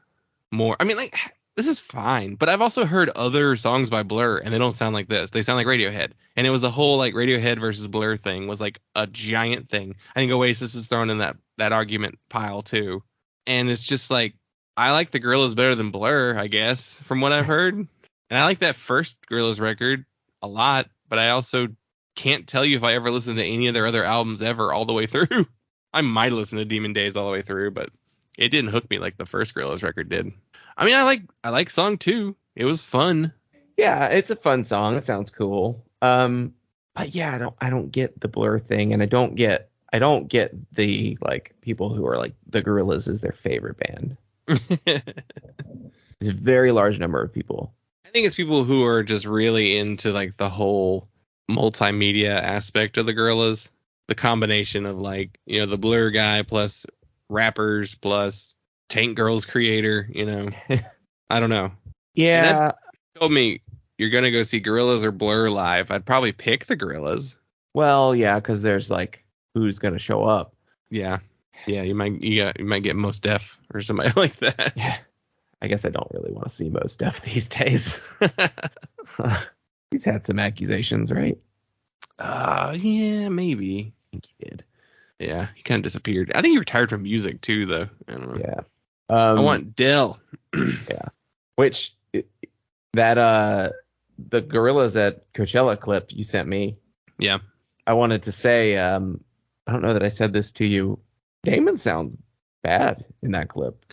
Speaker 3: more. I mean, like, this is fine, but I've also heard other songs by Blur, and they don't sound like this. They sound like Radiohead. And it was a whole, like, Radiohead versus Blur thing was, like, a giant thing. I think Oasis is thrown in that argument pile, too. And it's just, like, I like the Gorillaz better than Blur, I guess, from what I've heard. And I like that first Gorillaz record a lot, but I also can't tell you if I ever listened to any of their other albums ever all the way through. I might listen to Demon Days all the way through, but It didn't hook me like the first Gorillaz record did. I mean, I like song 2. It was fun.
Speaker 4: Yeah, it's a fun song. It sounds cool. But yeah, I don't get the Blur thing, and I don't get the like people who are like the Gorillaz is their favorite band. It's a very large number of people.
Speaker 3: I think it's people who are just really into like the whole multimedia aspect of the Gorillaz. The combination of like, you know, the Blur guy plus rappers plus Tank Girls creator, you know. I don't know.
Speaker 4: Yeah.
Speaker 3: Told me you're gonna go see Gorillaz or Blur live, I'd probably pick the Gorillaz.
Speaker 4: Well, yeah, because there's like who's gonna show up.
Speaker 3: Yeah, you might get Mos Def or somebody like that.
Speaker 4: Yeah, I guess I don't really want to see Mos Def these days. He's had some accusations, right?
Speaker 3: Yeah, maybe.
Speaker 4: I think he did.
Speaker 3: Yeah, he kind of disappeared. I think he retired from music too, though. I don't know.
Speaker 4: Yeah.
Speaker 3: I want Dell.
Speaker 4: Yeah. Which that the Gorillaz at Coachella clip you sent me.
Speaker 3: Yeah.
Speaker 4: I wanted to say, I don't know that I said this to you. Damon sounds bad in that clip.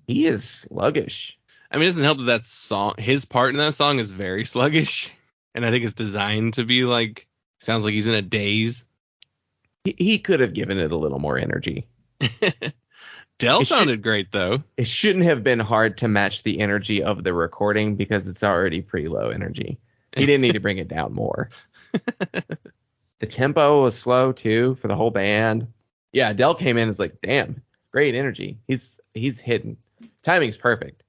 Speaker 4: He is sluggish.
Speaker 3: I mean, it doesn't help that song, his part in that song is very sluggish. And I think it's designed to be like, sounds like he's in a daze.
Speaker 4: He could have given it a little more energy.
Speaker 3: Dell sounded great, though.
Speaker 4: It shouldn't have been hard to match the energy of the recording because it's already pretty low energy. He didn't need to bring it down more. The tempo was slow, too, for the whole band. Yeah, Dell came in and was like, damn, great energy. He's hidden. Timing's perfect.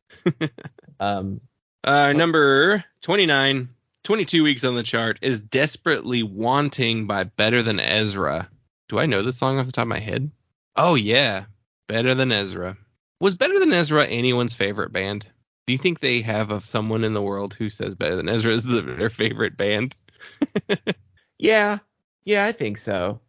Speaker 3: Number 29, 22 weeks on the chart, is Desperately Wanting by Better Than Ezra. Do I know this song off the top of my head? Oh, yeah. Better Than Ezra. Was Better Than Ezra anyone's favorite band? Do you think they have someone in the world who says Better Than Ezra is their favorite band?
Speaker 4: Yeah, I think so.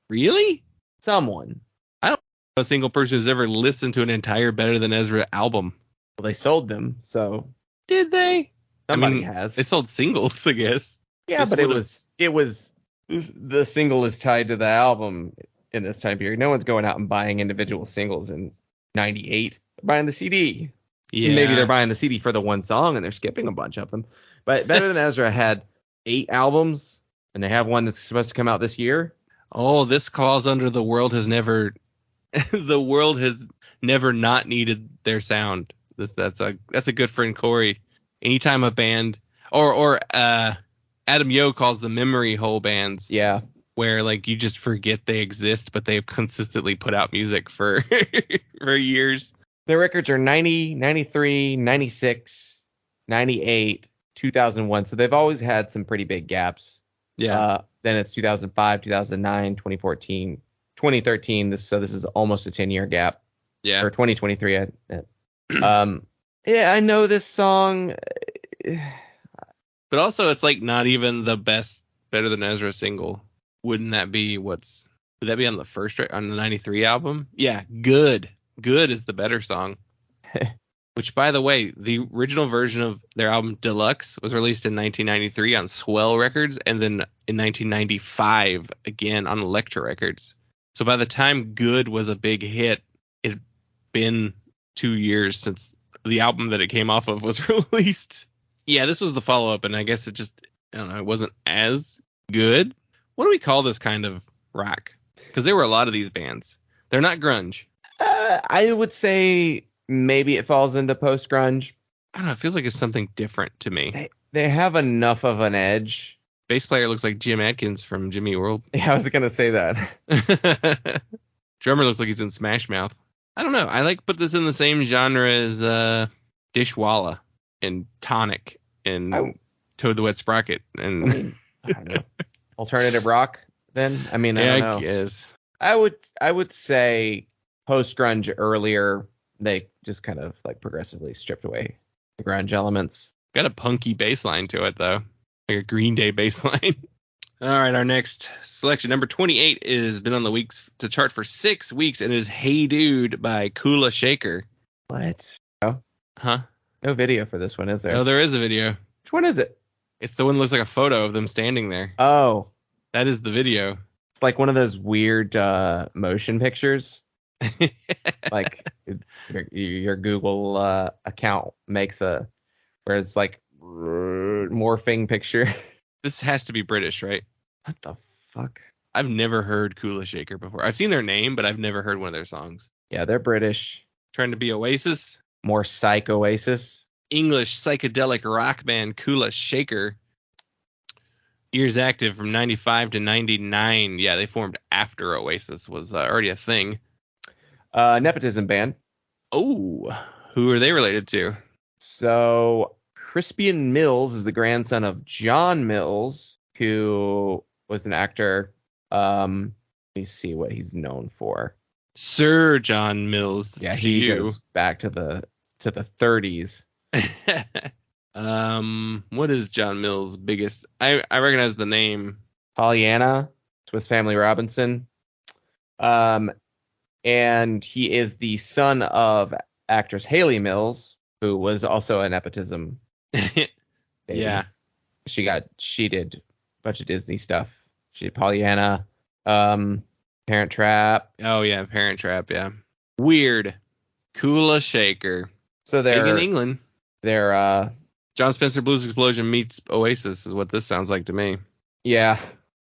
Speaker 3: Really?
Speaker 4: Someone.
Speaker 3: I don't know a single person who's ever listened to an entire Better Than Ezra album.
Speaker 4: Well, they sold them, so.
Speaker 3: Did they?
Speaker 4: Somebody has.
Speaker 3: They sold singles, I guess.
Speaker 4: Yeah, but it was the single is tied to the album in this time period. No one's going out and buying individual singles in 98. They're buying the CD.
Speaker 3: Yeah.
Speaker 4: Maybe they're buying the CD for the one song and they're skipping a bunch of them. But Better Than Ezra had 8 albums, and they have one that's supposed to come out this year.
Speaker 3: Oh, this falls under the world has never not needed their sound. That's a good friend Corey. Anytime a band or Adam Yo calls the memory hole bands.
Speaker 4: Yeah.
Speaker 3: Where like you just forget they exist, but they've consistently put out music for for years.
Speaker 4: Their records are 90, 93, 96, 98, 2001. So they've always had some pretty big gaps.
Speaker 3: Yeah.
Speaker 4: Then it's 2005, 2009, 2014, 2013. This is almost a 10-year gap.
Speaker 3: Yeah.
Speaker 4: Or 2023. Yeah, I know this song.
Speaker 3: But also it's like not even the best Better Than Ezra single. Wouldn't that be would that be on the on the 93 album? Yeah, Good. Good is the better song. Which, by the way, the original version of their album Deluxe was released in 1993 on Swell Records, and then in 1995 again on Elektra Records. So by the time Good was a big hit, it'd been 2 years since the album that it came off of was released. Yeah, this was the follow-up, and I guess it wasn't as good. What do we call this kind of rock? Because there were a lot of these bands. They're not grunge.
Speaker 4: I would say maybe it falls into post-grunge.
Speaker 3: I don't know. It feels like it's something different to me.
Speaker 4: They have enough of an edge.
Speaker 3: Bass player looks like Jim Adkins from Jimmy World.
Speaker 4: Yeah, I was going to say that.
Speaker 3: Drummer looks like he's in Smash Mouth. I don't know. I put this in the same genre as Dishwalla and Tonic and Toad the Wet Sprocket. And
Speaker 4: I don't know. Alternative rock then? I mean, I don't know.
Speaker 3: I guess.
Speaker 4: I would say post-grunge earlier, they just kind of like progressively stripped away the grunge elements.
Speaker 3: Got a punky bass line to it, though. Like a Green Day bass line. All right, our next selection, number 28, has been on the weeks to chart for 6 weeks, and is Hey Dude by Kula Shaker.
Speaker 4: What? Oh.
Speaker 3: Huh?
Speaker 4: No video for this one, is there?
Speaker 3: Oh, there is a video.
Speaker 4: Which one is it?
Speaker 3: It's the one that looks like a photo of them standing there.
Speaker 4: Oh.
Speaker 3: That is the video.
Speaker 4: It's like one of those weird motion pictures. Like your Google account makes a where it's like morphing picture.
Speaker 3: This has to be British, right?
Speaker 4: What the fuck?
Speaker 3: I've never heard Kula Shaker before. I've seen their name, but I've never heard one of their songs.
Speaker 4: Yeah, they're British.
Speaker 3: Trying to be Oasis.
Speaker 4: More psych Oasis.
Speaker 3: English psychedelic rock band Kula Shaker. Years active from 95 to 99. Yeah, they formed after Oasis was already a thing.
Speaker 4: Nepotism band.
Speaker 3: Oh, who are they related to?
Speaker 4: So Crispian Mills is the grandson of John Mills, who was an actor. Let me see what he's known for.
Speaker 3: Sir John Mills.
Speaker 4: Yeah, he goes back to the 30s.
Speaker 3: What is John Mills' biggest? I recognize the name.
Speaker 4: Pollyanna, Swiss Family Robinson. And he is the son of actress Haley Mills, who was also a nepotism baby.
Speaker 3: Yeah.
Speaker 4: She did a bunch of Disney stuff. She did Pollyanna, Parent Trap.
Speaker 3: Oh yeah, Parent Trap. Yeah. Weird. Kula Shaker.
Speaker 4: So
Speaker 3: Big
Speaker 4: they're
Speaker 3: in England.
Speaker 4: They're
Speaker 3: John Spencer Blues Explosion meets Oasis is what this sounds like to me.
Speaker 4: yeah.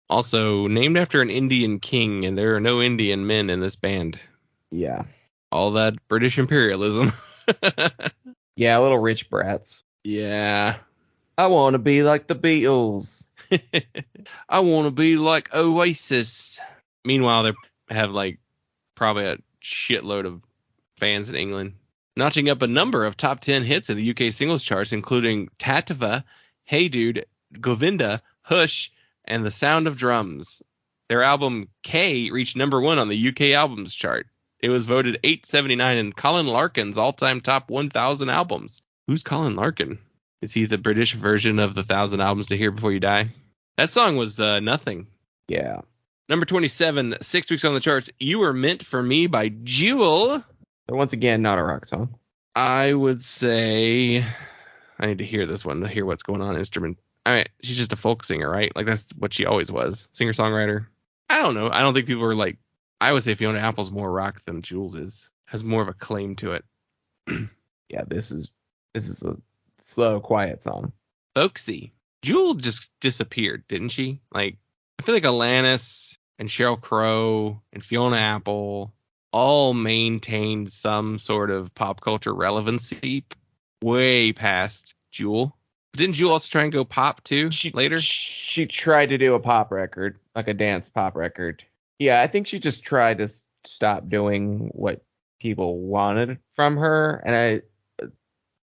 Speaker 3: Also named after an Indian king, and there are no Indian men in this band.
Speaker 4: Yeah.
Speaker 3: All that British imperialism.
Speaker 4: Yeah, little rich brats.
Speaker 3: Yeah.
Speaker 4: I want to be like the Beatles.
Speaker 3: I want to be like Oasis. Meanwhile, they have like probably a shitload of fans in England, notching up a number of top 10 hits in the UK singles charts, including Tatva, Hey Dude, Govinda, Hush, and The Sound of Drums. Their album K reached number 1 on the UK albums chart. It was voted 879 in Colin Larkin's all-time top 1,000 albums. Who's Colin Larkin? Is he the British version of the 1,000 albums to hear before you die? That song was nothing.
Speaker 4: Yeah.
Speaker 3: Number 27, 6 weeks on the charts. You Were Meant for Me by Jewel.
Speaker 4: But once again, not a rock song.
Speaker 3: I would say I need to hear this one to hear what's going on instrument. All right, she's just a folk singer, right? Like that's what she always was, singer-songwriter. I don't know. I don't think people are like. I would say Fiona Apple's more rock than Jules is. Has more of a claim to it.
Speaker 4: Yeah, this is a slow, quiet song.
Speaker 3: Folksy. Jewel just disappeared, didn't she? Like I feel like Alanis and Sheryl Crow and Fiona Apple all maintained some sort of pop culture relevancy way past Jewel. But didn't Jewel also try and go pop too later?
Speaker 4: She tried to do a pop record, like a dance pop record. Yeah, I think she just tried to stop doing what people wanted from her. And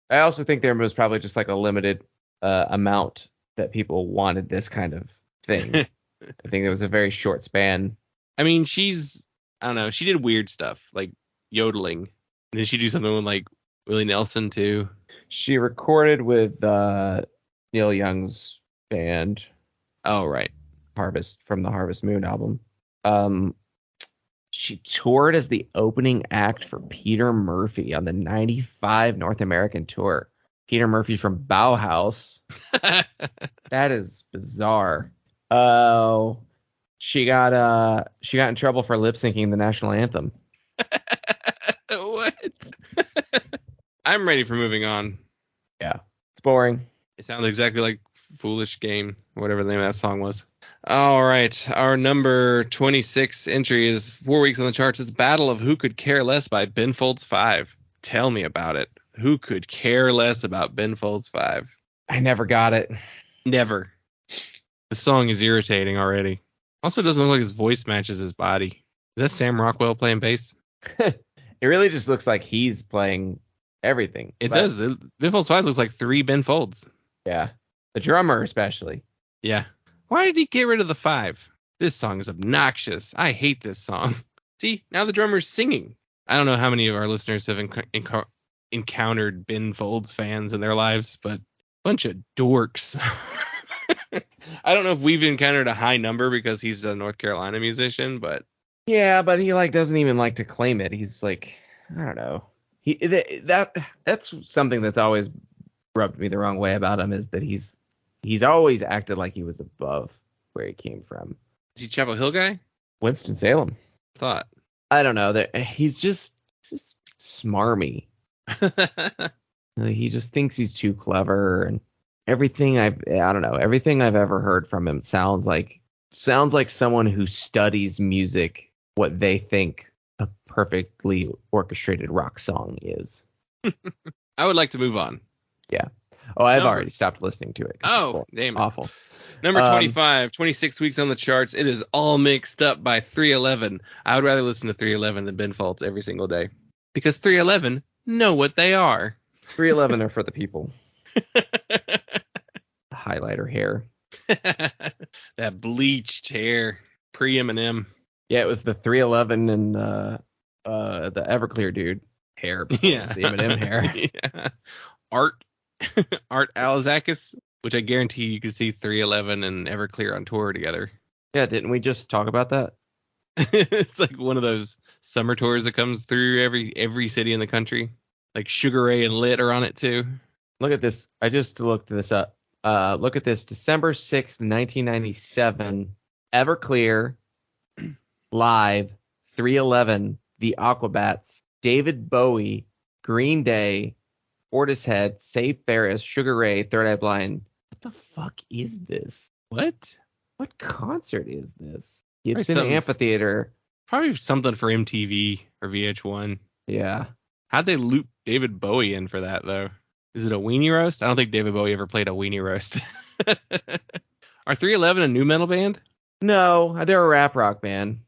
Speaker 4: I also think there was probably just like a limited amount that people wanted this kind of thing. I think it was a very short span.
Speaker 3: I mean, I don't know. She did weird stuff like yodeling. And did she do something with like Willie Nelson too?
Speaker 4: She recorded with Neil Young's band.
Speaker 3: Oh, right.
Speaker 4: Harvest from the Harvest Moon album. She toured as the opening act for Peter Murphy on the 95 North American tour. Peter Murphy from Bauhaus. That is bizarre. Oh, she got in trouble for lip syncing the national anthem.
Speaker 3: What? I'm ready for moving on.
Speaker 4: Yeah, it's boring.
Speaker 3: It sounds exactly like Foolish Game, whatever the name of that song was. All right, our number 26 entry is 4 weeks on the charts. It's Battle of Who Could Care Less by Ben Folds 5. Tell me about it. Who could care less about Ben Folds 5?
Speaker 4: I never got it.
Speaker 3: Never. The song is irritating already. Also doesn't look like his voice matches his body. Is that Sam Rockwell playing bass?
Speaker 4: It really just looks like he's playing everything.
Speaker 3: It does. Ben Folds 5 looks like 3 Ben Folds.
Speaker 4: Yeah. The drummer especially.
Speaker 3: Yeah. Why did he get rid of the 5? This song is obnoxious. I hate this song. See, now the drummer's singing. I don't know how many of our listeners have encountered Ben Folds fans in their lives, but bunch of dorks. I don't know if we've encountered a high number because he's a North Carolina musician, but
Speaker 4: yeah, but he like doesn't even like to claim it. He's like, I don't know. That's something that's always rubbed me the wrong way about him, is that he's always acted like he was above where he came from.
Speaker 3: Is he Chapel Hill guy?
Speaker 4: Winston-Salem.
Speaker 3: Thought.
Speaker 4: I don't know. That he's just smarmy. He just thinks he's too clever, and everything I don't know. Everything I've ever heard from him sounds like someone who studies music, what they think a perfectly orchestrated rock song is.
Speaker 3: I would like to move on.
Speaker 4: Yeah. Oh, I've already stopped listening to it.
Speaker 3: Oh, damn it.
Speaker 4: Awful.
Speaker 3: Number 25, 26 weeks on the charts. It is All Mixed Up by 311. I would rather listen to 311 than Ben Folds every single day. Because 311 know what they are.
Speaker 4: 311 are for the people. Highlighter hair.
Speaker 3: That bleached hair. Pre-Eminem.
Speaker 4: Yeah, it was the 311 and the Everclear dude hair.
Speaker 3: Yeah.
Speaker 4: The Eminem hair.
Speaker 3: Yeah. Art Alazakis, which I guarantee you could see 311 and Everclear on tour together.
Speaker 4: Yeah, didn't we just talk about that?
Speaker 3: It's like one of those summer tours that comes through every city in the country. Like Sugar Ray and Lit are on it too.
Speaker 4: Look at this. I just looked this up. Look at this. December 6th, 1997. Everclear, Live, 311, The Aquabats, David Bowie, Green Day, Portishead, Save Ferris, Sugar Ray, Third Eye Blind. What the fuck is this?
Speaker 3: What?
Speaker 4: What concert is this?
Speaker 3: Probably
Speaker 4: Gibson
Speaker 3: something-
Speaker 4: Amphitheater.
Speaker 3: Probably something for MTV or VH1.
Speaker 4: Yeah.
Speaker 3: How'd they loop David Bowie in for that, though? Is it a weenie roast? I don't think David Bowie ever played a weenie roast. Are 311 a new metal band?
Speaker 4: No, they're a rap rock band.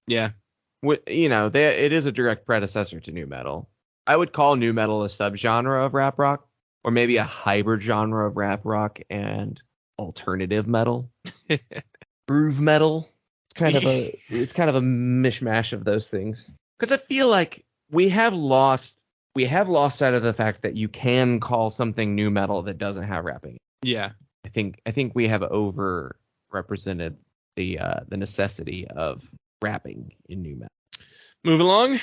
Speaker 3: Yeah.
Speaker 4: You know, it is a direct predecessor to nu metal. I would call nu metal a subgenre of rap rock, or maybe a hybrid genre of rap rock and alternative metal. Groove metal. It's kind of a mishmash of those things. Because I feel like we have lost sight of the fact that you can call something nu metal that doesn't have rapping.
Speaker 3: Yeah.
Speaker 4: I think we have overrepresented the necessity of rapping in nu metal.
Speaker 3: Moving along.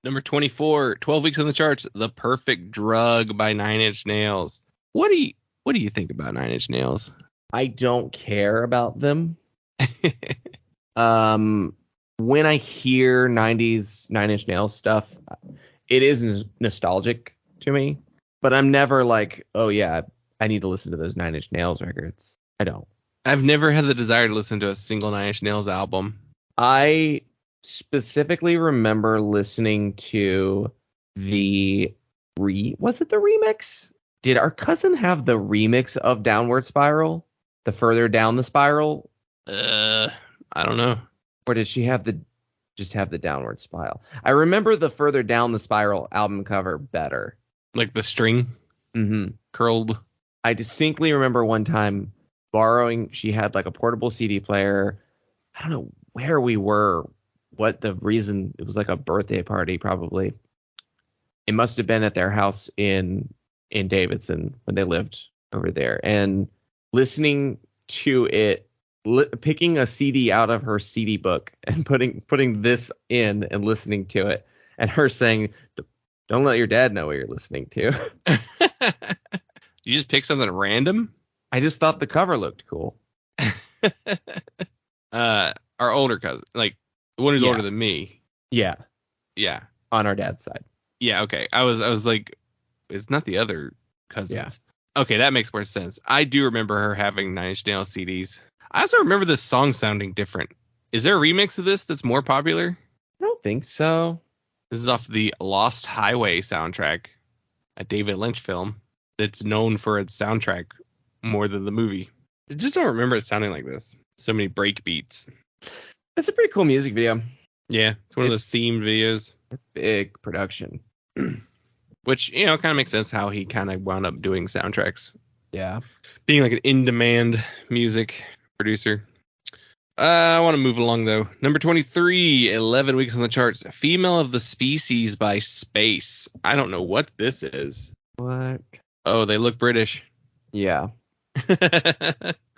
Speaker 3: Number 24, 12 weeks on the charts. The Perfect Drug by Nine Inch Nails. What do you think about Nine Inch Nails?
Speaker 4: I don't care about them. When I hear 90s Nine Inch Nails stuff, it is nostalgic to me, but I'm never like, oh yeah, I need to listen to those Nine Inch Nails records. I don't.
Speaker 3: I've never had the desire to listen to a single Nine Inch Nails album.
Speaker 4: I specifically remember listening to was it the remix? Did our cousin have the remix of Downward Spiral? The Further Down the Spiral?
Speaker 3: I don't know.
Speaker 4: Or did she just have the Downward Spiral? I remember the Further Down the Spiral album cover better.
Speaker 3: Like the string curled.
Speaker 4: I distinctly remember one time she had like a portable CD player. I don't know where we were, what the reason. It was like a birthday party probably. It must have been at their house in Davidson when they lived over there. And listening to it, picking a CD out of her CD book and putting this in and listening to it, and her saying, "Don't let your dad know what you're listening to."
Speaker 3: You just pick something random?
Speaker 4: I just thought the cover looked cool.
Speaker 3: Our older cousin, like the one who's older than me.
Speaker 4: Yeah,
Speaker 3: Yeah.
Speaker 4: on our dad's side.
Speaker 3: Yeah, okay. I was like, it's not the other cousins.
Speaker 4: Yeah.
Speaker 3: Okay, that makes more sense. I do remember her having Nine Inch Nails CDs. I also remember this song sounding different. Is there a remix of this that's more popular?
Speaker 4: I don't think so.
Speaker 3: This is off the Lost Highway soundtrack, a David Lynch film that's known for its soundtrack more than the movie. I just don't remember it sounding like this. So many break beats.
Speaker 4: It's a pretty cool music video.
Speaker 3: Yeah, it's one of those themed videos.
Speaker 4: It's big production.
Speaker 3: Which, kind of makes sense how he kind of wound up doing soundtracks.
Speaker 4: Yeah.
Speaker 3: Being like an in-demand music producer. I want to move along, though. Number 23, 11 weeks on the charts. Female of the Species by Space. I don't know what this is.
Speaker 4: What?
Speaker 3: Oh, they look British.
Speaker 4: Yeah.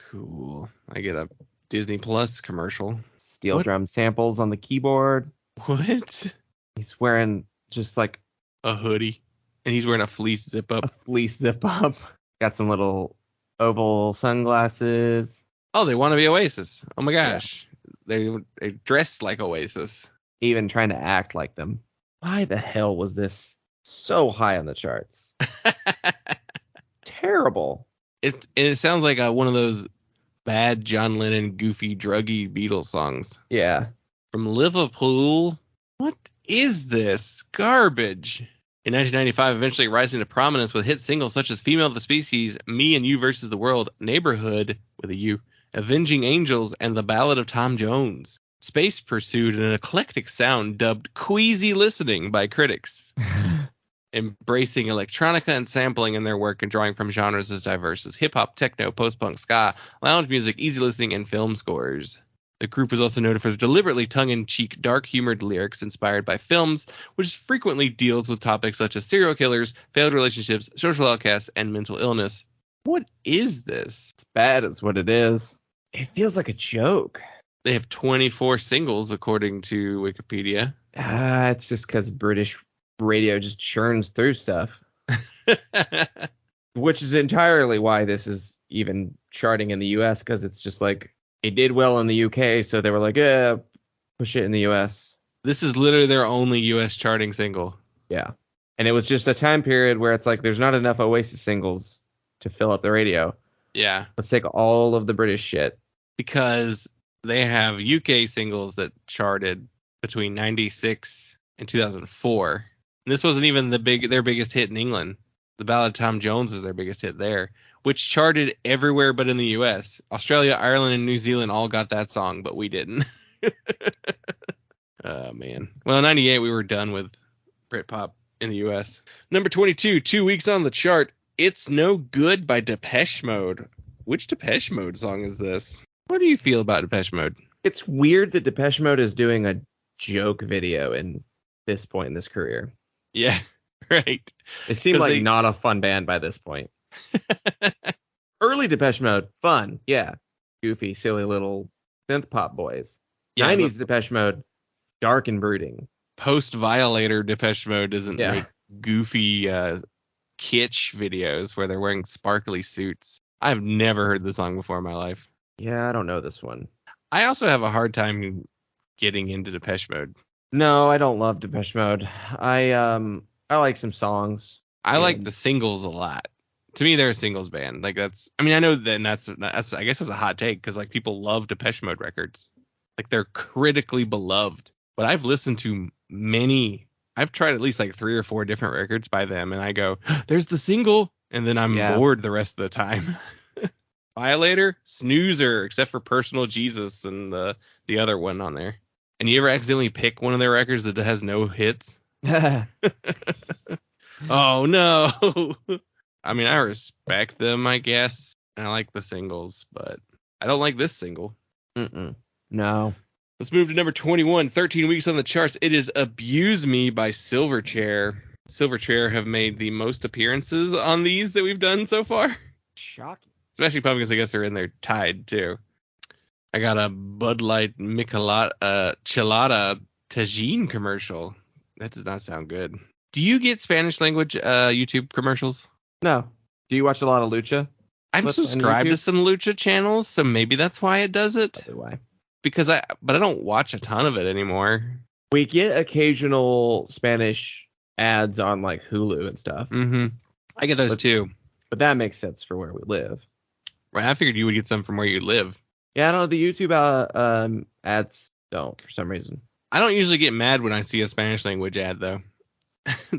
Speaker 3: Cool. I get a Disney Plus commercial.
Speaker 4: Steel
Speaker 3: What?
Speaker 4: drum samples on the keyboard.
Speaker 3: What?
Speaker 4: He's wearing just like
Speaker 3: A hoodie. And he's wearing a fleece zip
Speaker 4: a
Speaker 3: up.
Speaker 4: fleece zip up. Got some little oval sunglasses.
Speaker 3: Oh, they want to be Oasis. Oh my gosh. They dressed like Oasis.
Speaker 4: even trying to act like them. Why the hell was this so high on the charts? Terrible.
Speaker 3: It sounds like one of those bad John Lennon, goofy, druggy Beatles songs.
Speaker 4: Yeah.
Speaker 3: From Liverpool. What is this? Garbage. In 1995, eventually rising to prominence with hit singles such as Female of the Species, Me and You versus the World, Neighborhood, with a U, Avenging Angels, and The Ballad of Tom Jones. Space pursued an eclectic sound dubbed queasy listening by critics, embracing electronica and sampling in their work and drawing from genres as diverse as hip-hop, techno, post-punk, ska, lounge music, easy listening, and film scores. The group was also noted for their deliberately tongue-in-cheek, dark-humored lyrics inspired by films, which frequently deals with topics such as serial killers, failed relationships, social outcasts, and mental illness. What is this?
Speaker 4: It's bad is what it is. It feels like a joke.
Speaker 3: They have 24 singles, according to Wikipedia.
Speaker 4: It's just because British radio just churns through stuff. Which is entirely why this is even charting in the US, because it's just like, it did well in the UK, so they were like, push it in the US.
Speaker 3: This is literally their only US charting single.
Speaker 4: Yeah. And it was just a time period where it's like, there's not enough Oasis singles to fill up the radio.
Speaker 3: Yeah.
Speaker 4: Let's take all of the British shit.
Speaker 3: Because they have UK singles that charted between 96 and 2004. And this wasn't even their biggest hit in England. The Ballad of Tom Jones is their biggest hit there, which charted everywhere but in the US. Australia, Ireland, and New Zealand all got that song, but we didn't. Oh, man. Well, in 98, we were done with Britpop in the US. Number 22, 2 weeks on the chart, It's No Good by Depeche Mode. Which Depeche Mode song is this? What do you feel about Depeche Mode?
Speaker 4: It's weird that Depeche Mode is doing a joke video in this point in this career.
Speaker 3: Yeah, right.
Speaker 4: It seemed like not a fun band by this point. Early Depeche Mode, fun, yeah. Goofy, silly little synth pop boys.
Speaker 3: Yeah,
Speaker 4: 90s Depeche Mode, dark and brooding.
Speaker 3: Post-Violator Depeche Mode isn't
Speaker 4: Yeah.
Speaker 3: like goofy kitsch videos where they're wearing sparkly suits. I've never heard the song before in my life.
Speaker 4: Yeah, I don't know this one.
Speaker 3: I also have a hard time getting into Depeche Mode.
Speaker 4: No, I don't love Depeche Mode. I like some songs.
Speaker 3: I like the singles a lot. To me, they're a singles band. Like I know that's I guess that's a hot take because like people love Depeche Mode records. Like they're critically beloved. But I've listened to many. I've tried at least like 3 or 4 different records by them, and I go, "There's the single," and then I'm bored the rest of the time. Violator, snoozer, except for Personal Jesus and the other one on there. And you ever accidentally pick one of their records that has no hits? Oh no. I mean, I respect them, I guess. And I like the singles, but I don't like this single.
Speaker 4: No.
Speaker 3: Let's move to number 21, 13 weeks on the charts. It is Abuse Me by Silverchair. Silverchair have made the most appearances on these that we've done so far.
Speaker 4: Shocking.
Speaker 3: Especially probably because I guess they're in there tied too. I got a Bud Light Chelada Tajin commercial. That does not sound good. Do you get Spanish language YouTube commercials?
Speaker 4: No. Do you watch a lot of Lucha?
Speaker 3: I'm subscribed to some Lucha channels, so maybe that's why it does it.
Speaker 4: Probably why.
Speaker 3: But I don't watch a ton of it anymore.
Speaker 4: We get occasional Spanish ads on like Hulu and stuff.
Speaker 3: Mm-hmm. I get those too.
Speaker 4: But that makes sense for where we live.
Speaker 3: Right, I figured you would get some from where you live.
Speaker 4: Yeah, I don't know. The YouTube ads don't for some reason.
Speaker 3: I don't usually get mad when I see a Spanish language ad though.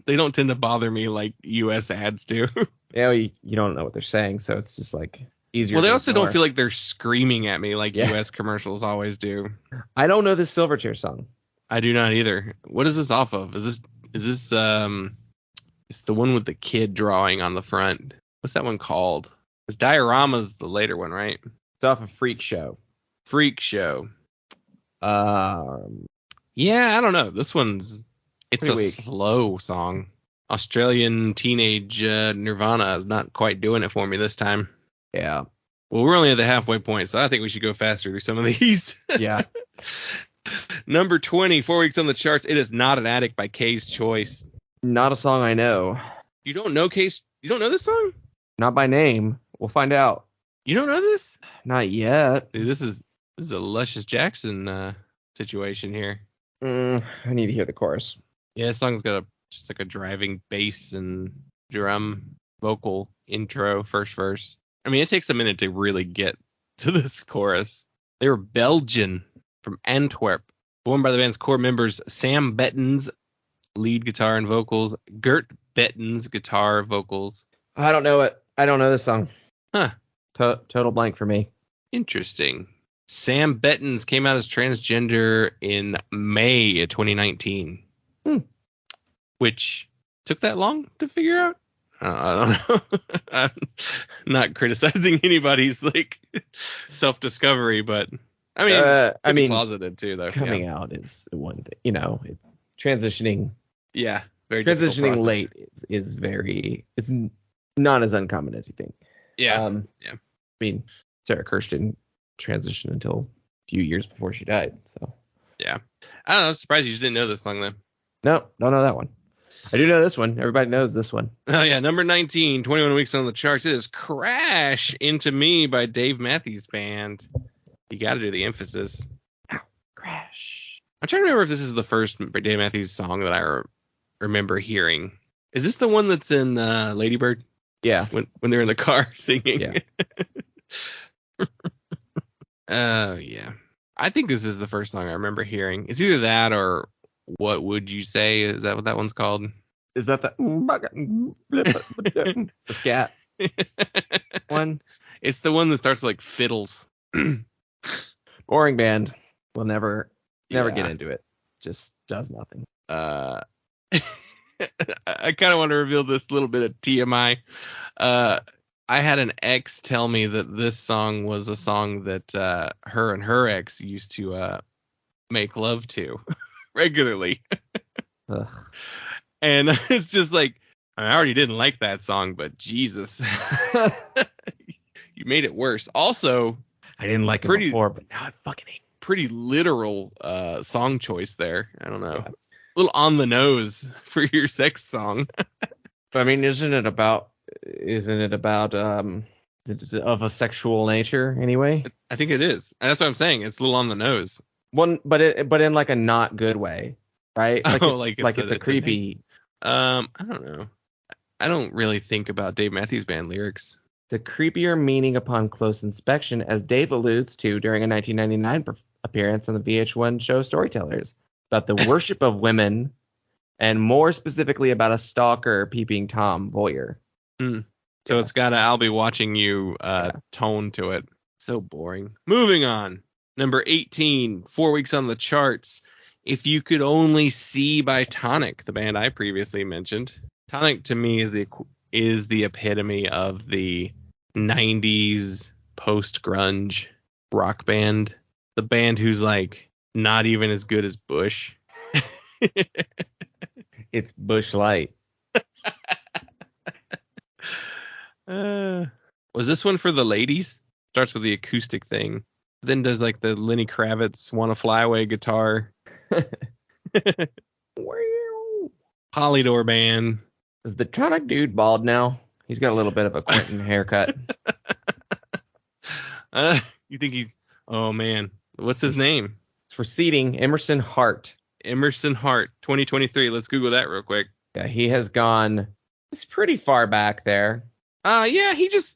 Speaker 3: They don't tend to bother me like US ads do.
Speaker 4: Yeah, well, you don't know what they're saying, so it's just like easier.
Speaker 3: Well, they also don't feel like they're screaming at me like US commercials always do.
Speaker 4: I don't know this Silverchair song.
Speaker 3: I do not either. What is this off of? Is this it's the one with the kid drawing on the front. What's that one called? Because Diorama's the later one, right?
Speaker 4: It's off of Freak Show.
Speaker 3: Freak Show.
Speaker 4: Yeah,
Speaker 3: I don't know. This one's it's a slow song. Australian teenage Nirvana is not quite doing it for me this time.
Speaker 4: Yeah.
Speaker 3: Well, we're only at the halfway point, so I think we should go faster through some of these.
Speaker 4: Yeah.
Speaker 3: Number 20, 4 weeks on the charts. It is Not an Addict by K's Choice. Not
Speaker 4: a song I know.
Speaker 3: You don't know K's? You don't know this song?
Speaker 4: Not by name. We'll find out.
Speaker 3: You don't know this?
Speaker 4: Not yet.
Speaker 3: Dude, this is a Luscious Jackson situation here.
Speaker 4: I need to hear the chorus.
Speaker 3: Yeah, this song's got just like a driving bass and drum vocal intro, first verse. I mean, it takes a minute to really get to this chorus. They were Belgian from Antwerp, formed by the band's core members Sam Bettens, lead guitar and vocals, Gert Bettens, guitar, vocals.
Speaker 4: I don't know it. I don't know this song.
Speaker 3: Huh.
Speaker 4: Total blank for me.
Speaker 3: Interesting. Sam Bettens came out as transgender in May of 2019. Which took that long to figure out? I don't know. I'm not criticizing anybody's like self-discovery, but I mean, closeted too, though.
Speaker 4: Coming out is one thing, you know. Transitioning.
Speaker 3: Yeah, very
Speaker 4: transitioning late is it's not as uncommon as you think.
Speaker 3: Yeah,
Speaker 4: I mean, Sarah Kirsten transitioned until a few years before she died. So
Speaker 3: yeah, I don't know. I'm surprised you just didn't know this song though.
Speaker 4: No, don't know that one. I do know this one. Everybody knows this one.
Speaker 3: Oh, yeah. Number 19, 21 weeks on the charts. It is Crash Into Me by Dave Matthews Band. You got to do the emphasis.
Speaker 4: Ow, Crash.
Speaker 3: I'm trying to remember if this is the first Dave Matthews song that I remember hearing. Is this the one that's in Lady Bird?
Speaker 4: Yeah.
Speaker 3: When they're in the car singing?
Speaker 4: Yeah.
Speaker 3: Oh, yeah. I think this is the first song I remember hearing. It's either that or What Would You Say? Is that what that one's called?
Speaker 4: Is that the the scat one?
Speaker 3: It's the one that starts with, like, fiddles.
Speaker 4: Boring band. We'll never
Speaker 3: Yeah.
Speaker 4: get into it. Just does nothing.
Speaker 3: I kind of want to reveal this little bit of TMI. I had an ex tell me that this song was a song that her and her ex used to make love to regularly. And it's just like, I already didn't like that song, but Jesus, you made it worse. Also,
Speaker 4: I didn't like it before, but now I fucking hate it.
Speaker 3: Pretty literal song choice there. I don't know. Yeah. A little on the nose for your sex song.
Speaker 4: I mean, isn't it about of a sexual nature anyway?
Speaker 3: I think it is. That's what I'm saying. It's a little on the nose.
Speaker 4: But in like a not good way, right? Like it's a creepy.
Speaker 3: I don't know. I don't really think about Dave Matthews Band lyrics.
Speaker 4: It's a creepier meaning upon close inspection, as Dave alludes to during a 1999 appearance on the VH1 show Storytellers, about the worship of women, and more specifically about a stalker peeping Tom voyeur.
Speaker 3: So it's got a I'll be watching you tone to it. So boring. Moving on. Number 18, 4 weeks on the charts. If You Could Only See by Tonic, the band I previously mentioned. Tonic to me is the epitome of the 90s post-grunge rock band. The band who's like not even as good as Bush.
Speaker 4: It's Bush Light.
Speaker 3: Was this one for the ladies? Starts with the acoustic thing. Then does like the Lenny Kravitz Wanna Fly Away guitar. Polydor band.
Speaker 4: Is the Tonic dude bald now? He's got a little bit of a Quentin haircut.
Speaker 3: You think oh man. What's his name?
Speaker 4: It's receding. Emerson Hart.
Speaker 3: Emerson Hart, 2023. Let's Google that real quick.
Speaker 4: Yeah, he has gone. It's pretty far back there.
Speaker 3: Yeah, he's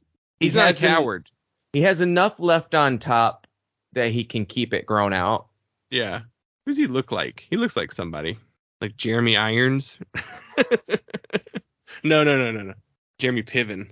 Speaker 3: not a coward.
Speaker 4: He has enough left on top that he can keep it grown out.
Speaker 3: Yeah. Who does he look like? He looks like somebody. Like Jeremy Irons? No. Jeremy Piven.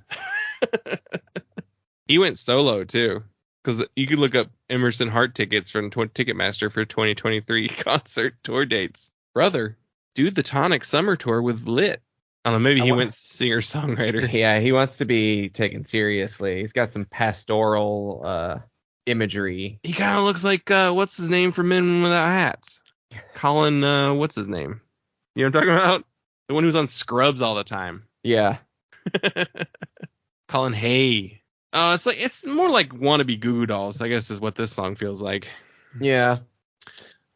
Speaker 3: He went solo, too. Because you could look up Emerson Hart tickets from Ticketmaster for 2023 concert tour dates. Brother, do the Tonic summer tour with Lit. I don't know, maybe he went singer-songwriter.
Speaker 4: Yeah, he wants to be taken seriously. He's got some pastoral imagery.
Speaker 3: He kind of looks like, what's his name from Men Without Hats? Colin, what's his name? You know what I'm talking about? The one who's on Scrubs all the time.
Speaker 4: Yeah.
Speaker 3: Colin Hay. It's more like wannabe Goo Goo Dolls, I guess is what this song feels like.
Speaker 4: Yeah.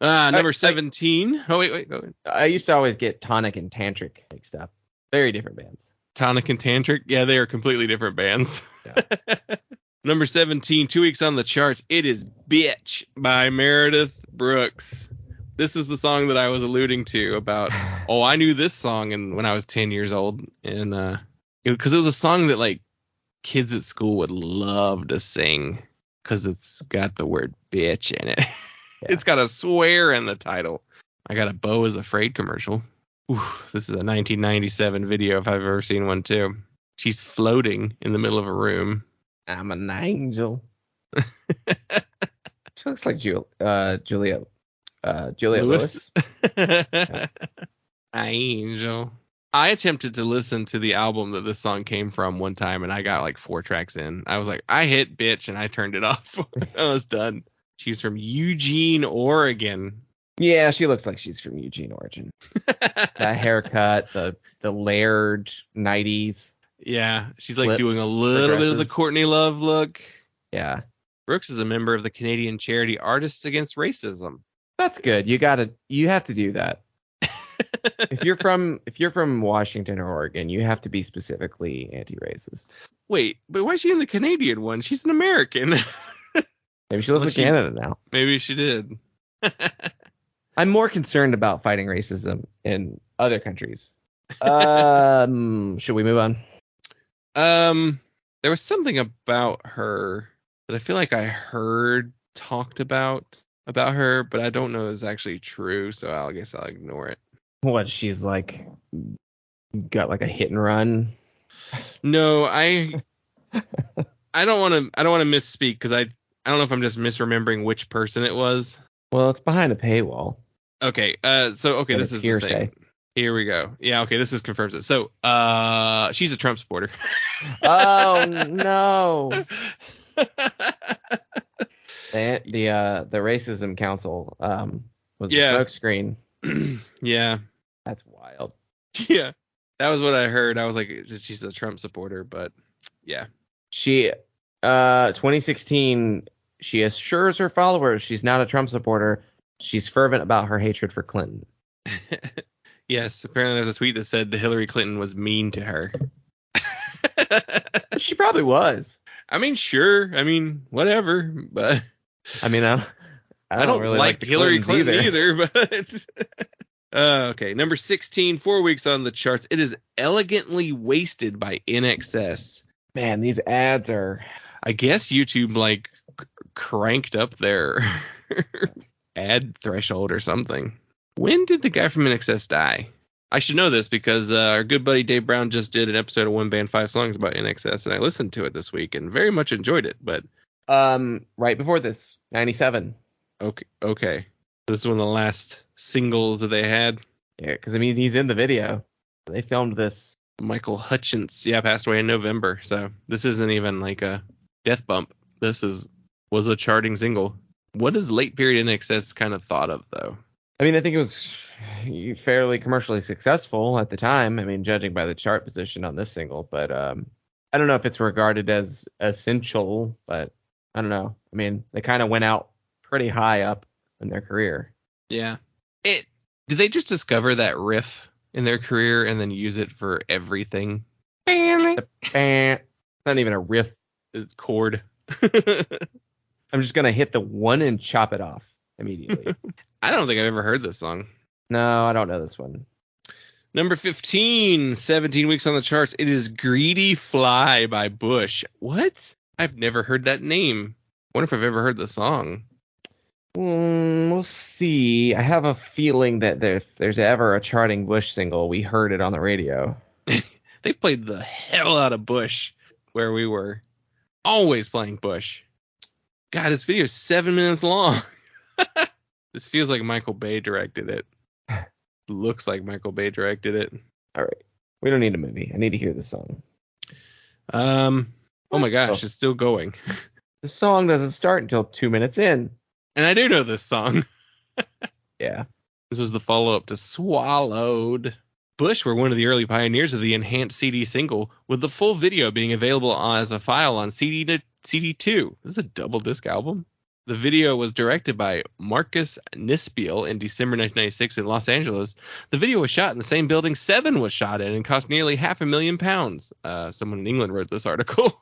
Speaker 3: Number 17. Oh, wait, go ahead.
Speaker 4: I used to always get Tonic and Tantric mixed up. Very different bands.
Speaker 3: Tonic and Tantric? Yeah, they are completely different bands. Yeah. Number 17, 2 weeks on the charts. It is Bitch by Meredith Brooks. this is the song that I was alluding to about. Oh, I knew this song when I was 10 years old, and because it was a song that like kids at school would love to sing because it's got the word bitch in it.
Speaker 4: Yeah.
Speaker 3: It's got a swear in the title. I got a Beau is Afraid commercial. Ooh, this is a 1997 video if I've ever seen one too. She's floating in the middle of a room.
Speaker 4: I'm an angel. She looks like Julia Lewis. Yeah.
Speaker 3: Angel. I attempted to listen to the album that this song came from one time, and I got like 4 tracks in. I was like, I hit bitch, and I turned it off. I was done. She's from Eugene, Oregon.
Speaker 4: Yeah, she looks like she's from Eugene, Oregon. That haircut, the layered 90s.
Speaker 3: Yeah, she's like
Speaker 4: Flips,
Speaker 3: doing a little bit of the
Speaker 4: progresses.
Speaker 3: Courtney Love look.
Speaker 4: Yeah,
Speaker 3: Brooks is a member of the Canadian charity Artists Against Racism.
Speaker 4: that's good. You have to do that. If you're from Washington or Oregon, you have to be specifically anti-racist.
Speaker 3: Wait, but why is she in the Canadian one? She's an American.
Speaker 4: Maybe she lives in Canada now.
Speaker 3: Maybe she did.
Speaker 4: I'm more concerned about fighting racism in other countries. Should we move on?
Speaker 3: There was something about her that I feel like I heard talked about her, but I don't know is actually true, so I guess I'll ignore it.
Speaker 4: What, she's like got like a hit and run?
Speaker 3: No, I don't want to misspeak because I don't know if I'm just misremembering which person it was.
Speaker 4: Well, it's behind a paywall.
Speaker 3: Okay, this
Speaker 4: it's
Speaker 3: is
Speaker 4: hearsay.
Speaker 3: the thing. Here we go. Yeah, okay, this confirms it. So, she's a Trump supporter.
Speaker 4: Oh no. The Racism Council was a smokescreen.
Speaker 3: Yeah.
Speaker 4: That's wild.
Speaker 3: Yeah. That was what I heard. I was like, she's a Trump supporter, but yeah.
Speaker 4: She 2016, she assures her followers she's not a Trump supporter. She's fervent about her hatred for Clinton.
Speaker 3: Yes, apparently there's a tweet that said Hillary Clinton was mean to her.
Speaker 4: She probably was.
Speaker 3: I mean, sure. I mean, whatever. But
Speaker 4: I mean, I don't really like the
Speaker 3: Hillary
Speaker 4: Clintons
Speaker 3: Clinton either. But okay, number 16, 4 weeks on the charts. It is Elegantly Wasted by NXS.
Speaker 4: Man, these ads are.
Speaker 3: I guess YouTube like cranked up their ad threshold or something. When did the guy from NXS die? I should know this because our good buddy Dave Brown just did an episode of One Band 5 Songs about NXS, and I listened to it this week and very much enjoyed it. But
Speaker 4: right before this, 97.
Speaker 3: Okay. This is one of the last singles that they had.
Speaker 4: Yeah, because I mean he's in the video. They filmed this.
Speaker 3: Michael Hutchence, passed away in November. So this isn't even like a death bump. This was a charting single. What is late period NXS kind of thought of though?
Speaker 4: I mean, I think it was fairly commercially successful at the time. I mean, judging by the chart position on this single, but I don't know if it's regarded as essential, but I don't know. I mean, they kind of went out pretty high up in their career.
Speaker 3: Yeah. Did they just discover that riff in their career and then use it for everything?
Speaker 4: It's not even a riff.
Speaker 3: It's chord.
Speaker 4: I'm just going to hit the one and chop it off immediately.
Speaker 3: I don't think I've ever heard this song.
Speaker 4: No, I don't know this one.
Speaker 3: Number 15, 17 weeks on the charts. It is Greedy Fly by Bush. What? I've never heard that name. Wonder if I've ever heard the song.
Speaker 4: We'll see. I have a feeling that if there's ever a charting Bush single, we heard it on the radio.
Speaker 3: They played the hell out of Bush where we were. Always playing Bush. God, this video is 7 minutes long. This feels like Michael Bay directed it. Looks like Michael Bay directed it.
Speaker 4: All right. We don't need a movie. I need to hear the song.
Speaker 3: Oh my gosh, it's still going.
Speaker 4: The song doesn't start until 2 minutes in.
Speaker 3: And I do know this song.
Speaker 4: Yeah.
Speaker 3: This was the follow-up to Swallowed. Bush were one of the early pioneers of the enhanced CD single, with the full video being available as a file on CD to CD2. This is a double disc album. The video was directed by Marcus Nispiel in December 1996 in Los Angeles. The video was shot in the same building Seven was shot in and cost nearly £500,000. Someone in England wrote this article.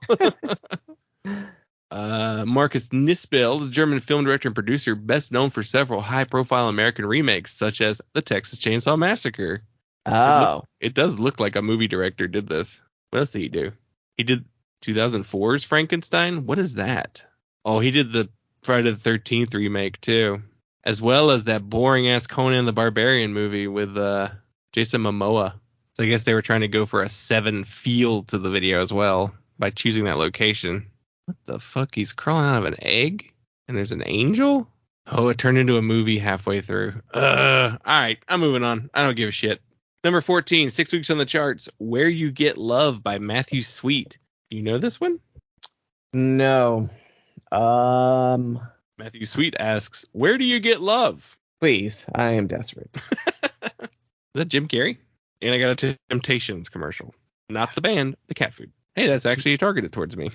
Speaker 5: Marcus Nispel, the German film director and producer, best known for several high-profile American remakes, such as The Texas Chainsaw Massacre.
Speaker 4: Oh.
Speaker 5: It does look like a movie director did this. What else did he do? He did 2004's Frankenstein. What is that? Oh, he did the Friday the 13th remake, too. As well as that boring-ass Conan the Barbarian movie with Jason Momoa. So I guess they were trying to go for a 7 feel to the video as well by choosing that location. What the fuck? He's crawling out of an egg? And there's an angel? Oh, it turned into a movie halfway through. All right, I'm moving on. I don't give a shit. Number 14, 6 weeks on the charts. Where You Get Love by Matthew Sweet. You know this one?
Speaker 4: No.
Speaker 5: Matthew Sweet asks, where do you get love?
Speaker 4: Please, I am desperate.
Speaker 5: Is that Jim Carrey? And I got a Temptations commercial. Not the band, the cat food. Hey, that's actually targeted towards me.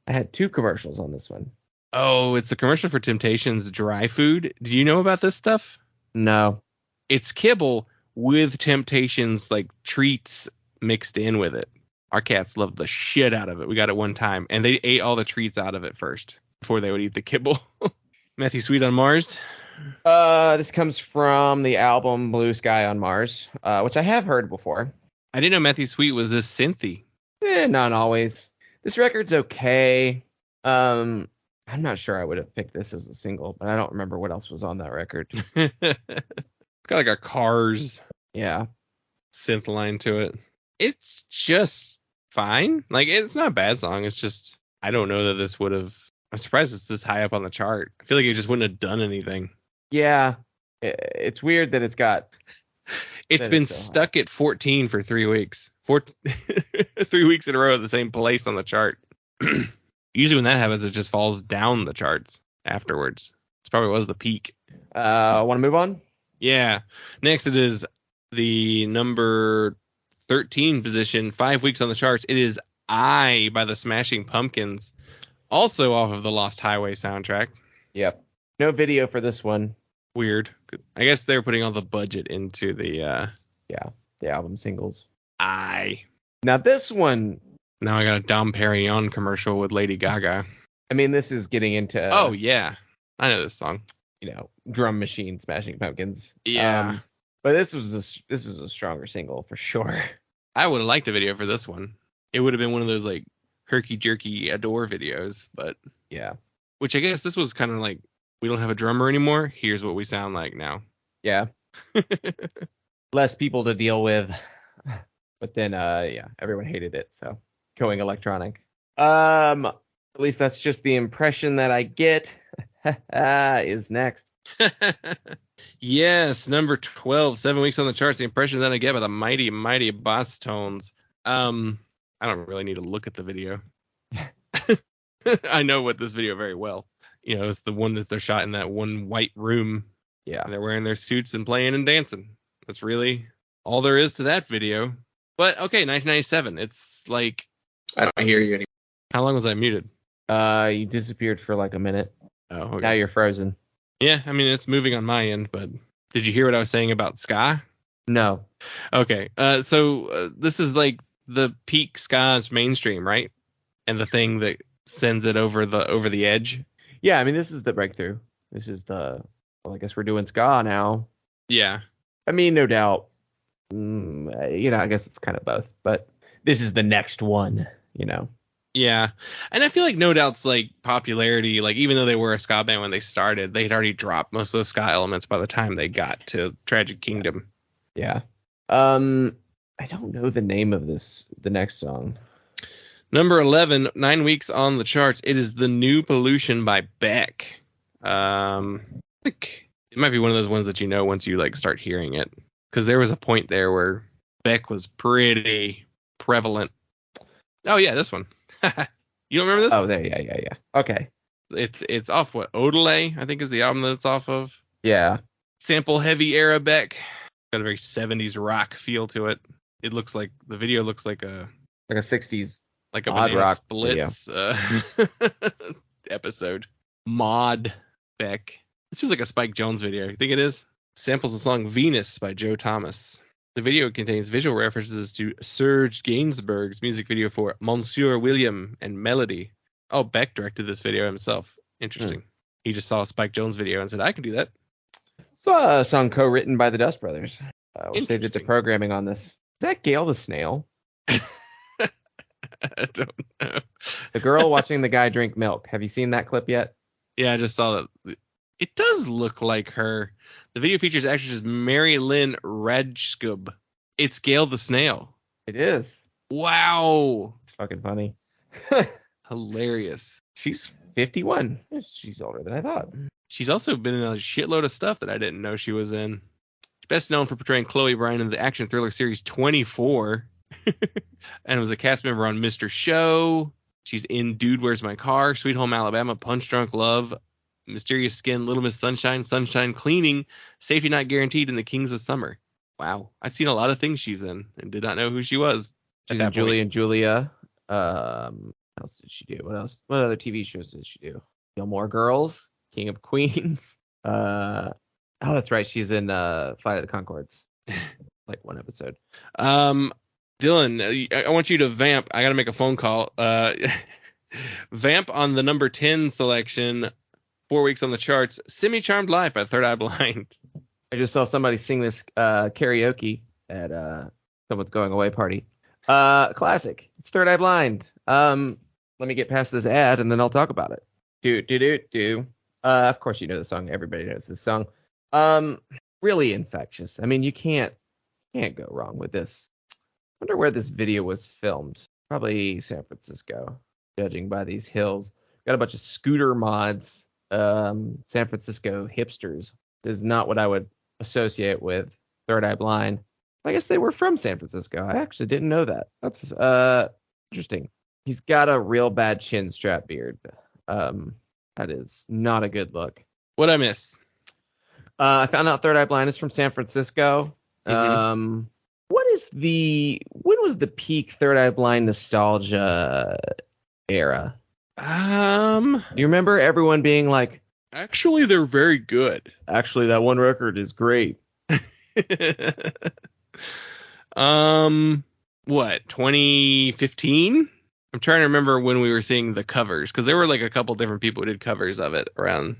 Speaker 4: I had 2 commercials on this one.
Speaker 5: Oh, it's a commercial for Temptations dry food. Do you know about this stuff?
Speaker 4: No.
Speaker 5: It's kibble with Temptations like treats mixed in with it. Our cats loved the shit out of it. We got it one time, and they ate all the treats out of it first before they would eat the kibble. Matthew Sweet on Mars.
Speaker 4: This comes from the album Blue Sky on Mars, which I have heard before.
Speaker 5: I didn't know Matthew Sweet was this synthy.
Speaker 4: Not always. This record's okay. I'm not sure I would have picked this as a single, but I don't remember what else was on that record.
Speaker 5: It's got like a Cars
Speaker 4: Yeah.
Speaker 5: synth line to it. It's just fine. Like, it's not a bad song. It's just, I don't know that this would have. I'm surprised it's this high up on the chart. I feel like it just wouldn't have done anything.
Speaker 4: Yeah. It's weird that it's got.
Speaker 5: It's been stuck at 14 for 3 weeks. 3 weeks in a row at the same place on the chart. Usually when that happens, it just falls down the charts afterwards. This probably was the peak.
Speaker 4: Want to move on?
Speaker 5: Yeah. Next, it is the number 13 position, 5 weeks on the charts. It is I by the Smashing Pumpkins, also off of the Lost Highway soundtrack.
Speaker 4: Yep. No video for this one.
Speaker 5: Weird. I guess they're putting all the budget into the
Speaker 4: the album singles.
Speaker 5: I.
Speaker 4: Now this one,
Speaker 5: Now I got a Dom Perignon commercial with Lady Gaga.
Speaker 4: I mean, this is getting into
Speaker 5: Oh yeah, I know this song.
Speaker 4: Drum machine Smashing Pumpkins.
Speaker 5: Yeah.
Speaker 4: But this is a stronger single for sure.
Speaker 5: I would have liked a video for this one. It would have been one of those like herky jerky Adore videos, but
Speaker 4: Yeah.
Speaker 5: which I guess this was kind of like, we don't have a drummer anymore. Here's what we sound like now.
Speaker 4: Yeah. Less people to deal with. But then everyone hated it, so going electronic. At least that's just the impression that I get. Is next.
Speaker 5: Yes, number 12, 7 weeks on the charts. The impression that I get by the mighty, mighty Boss Tones. I don't really need to look at the video. I know what this video very well. It's the one that they're shot in that one white room.
Speaker 4: Yeah.
Speaker 5: And they're wearing their suits and playing and dancing. That's really all there is to that video. But okay, 1997. It's like,
Speaker 6: I don't hear you anymore.
Speaker 5: how long was I muted?
Speaker 4: You disappeared for like a minute.
Speaker 5: Oh, okay.
Speaker 4: Now you're frozen.
Speaker 5: Yeah, I mean, it's moving on my end, but did you hear what I was saying about ska?
Speaker 4: No.
Speaker 5: Okay, so this is like the peak ska's mainstream, right? And the thing that sends it over the edge.
Speaker 4: Yeah, I mean, this is the breakthrough. This is I guess we're doing ska now.
Speaker 5: Yeah.
Speaker 4: I mean, no doubt. I guess it's kind of both, but this is the next one,
Speaker 5: Yeah, and I feel like No Doubt's like popularity, like even though they were a ska band when they started, they'd already dropped most of those ska elements by the time they got to Tragic Kingdom.
Speaker 4: Yeah. I don't know the name of the next song.
Speaker 5: Number 11, 9 weeks on the charts. It is The New Pollution by Beck. I think it might be one of those ones that once you like start hearing it, because there was a point there where Beck was pretty prevalent. Oh yeah, this one. You don't remember this?
Speaker 4: Oh, there, yeah. Okay.
Speaker 5: It's off what? Odelay, I think is the album that it's off of.
Speaker 4: Yeah.
Speaker 5: Sample heavy era Beck. Got a very 70s rock feel to it. It looks like the video looks like a
Speaker 4: 60s
Speaker 5: like a
Speaker 4: Mod
Speaker 5: Banana
Speaker 4: rock
Speaker 5: Splits episode. Mod Beck. This is like a Spike Jones video. You think it is? Samples the song Venus by Joe Thomas. The video contains visual references to Serge Gainsbourg's music video for Monsieur William and Melody, Oh, Beck directed this video himself. Interesting. He just saw a Spike Jonze video and said, I can do that.
Speaker 4: Saw a song co-written by the Dust Brothers. Which they did the
Speaker 5: Interesting.
Speaker 4: programming on this. Is that Gail the Snail?
Speaker 5: I don't know.
Speaker 4: The girl watching the guy drink milk. Have you seen that clip yet?
Speaker 5: Yeah, I just saw that. It does look like her. The video features actress Mary Lynn Rajskub. It's Gail the Snail.
Speaker 4: It is.
Speaker 5: Wow.
Speaker 4: It's fucking funny.
Speaker 5: Hilarious.
Speaker 4: She's 51. She's older than I thought.
Speaker 5: She's also been in a shitload of stuff that I didn't know she was in. She's best known for portraying Chloe Bryan in the action thriller series 24. And was a cast member on Mr. Show. She's in Dude, Where's My Car? Sweet Home Alabama, Punch Drunk Love, Mysterious Skin, Little Miss Sunshine, Sunshine Cleaning, Safety Not Guaranteed, and The Kings of Summer. Wow. I've seen a lot of things she's in and did not know who she was.
Speaker 4: She's in Julie and Julia. What else did she do? What else? What other TV shows did she do? Gilmore Girls, King of Queens. Oh, that's right. She's in Flight of the Conchords. Like one episode.
Speaker 5: Dylan, I want you to vamp. I got to make a phone call. Vamp on the number 10 selection, 4 weeks on the charts, Semi-Charmed Life by Third Eye Blind.
Speaker 4: I just saw somebody sing this karaoke at someone's going away party. Classic. It's Third Eye Blind. Let me get past this ad and then I'll talk about it. Do. Of course you know the song. Everybody knows this song. Really infectious. I mean, you can't go wrong with this. I wonder where this video was filmed. Probably San Francisco, judging by these hills. Got a bunch of scooter mods. San Francisco hipsters is not what I would associate with Third Eye Blind. I guess they were from San Francisco. I actually didn't know that. That's interesting. He's got a real bad chin strap beard. That is not a good look.
Speaker 5: What'd I miss?
Speaker 4: I found out Third Eye Blind is from San Francisco.
Speaker 5: Mhm.
Speaker 4: When was the peak Third Eye Blind nostalgia era? Do you remember everyone being like,
Speaker 5: Actually, they're very good.
Speaker 4: actually, that one record is great?
Speaker 5: What, 2015? I'm trying to remember when we were seeing the covers, because there were like a couple different people who did covers of it around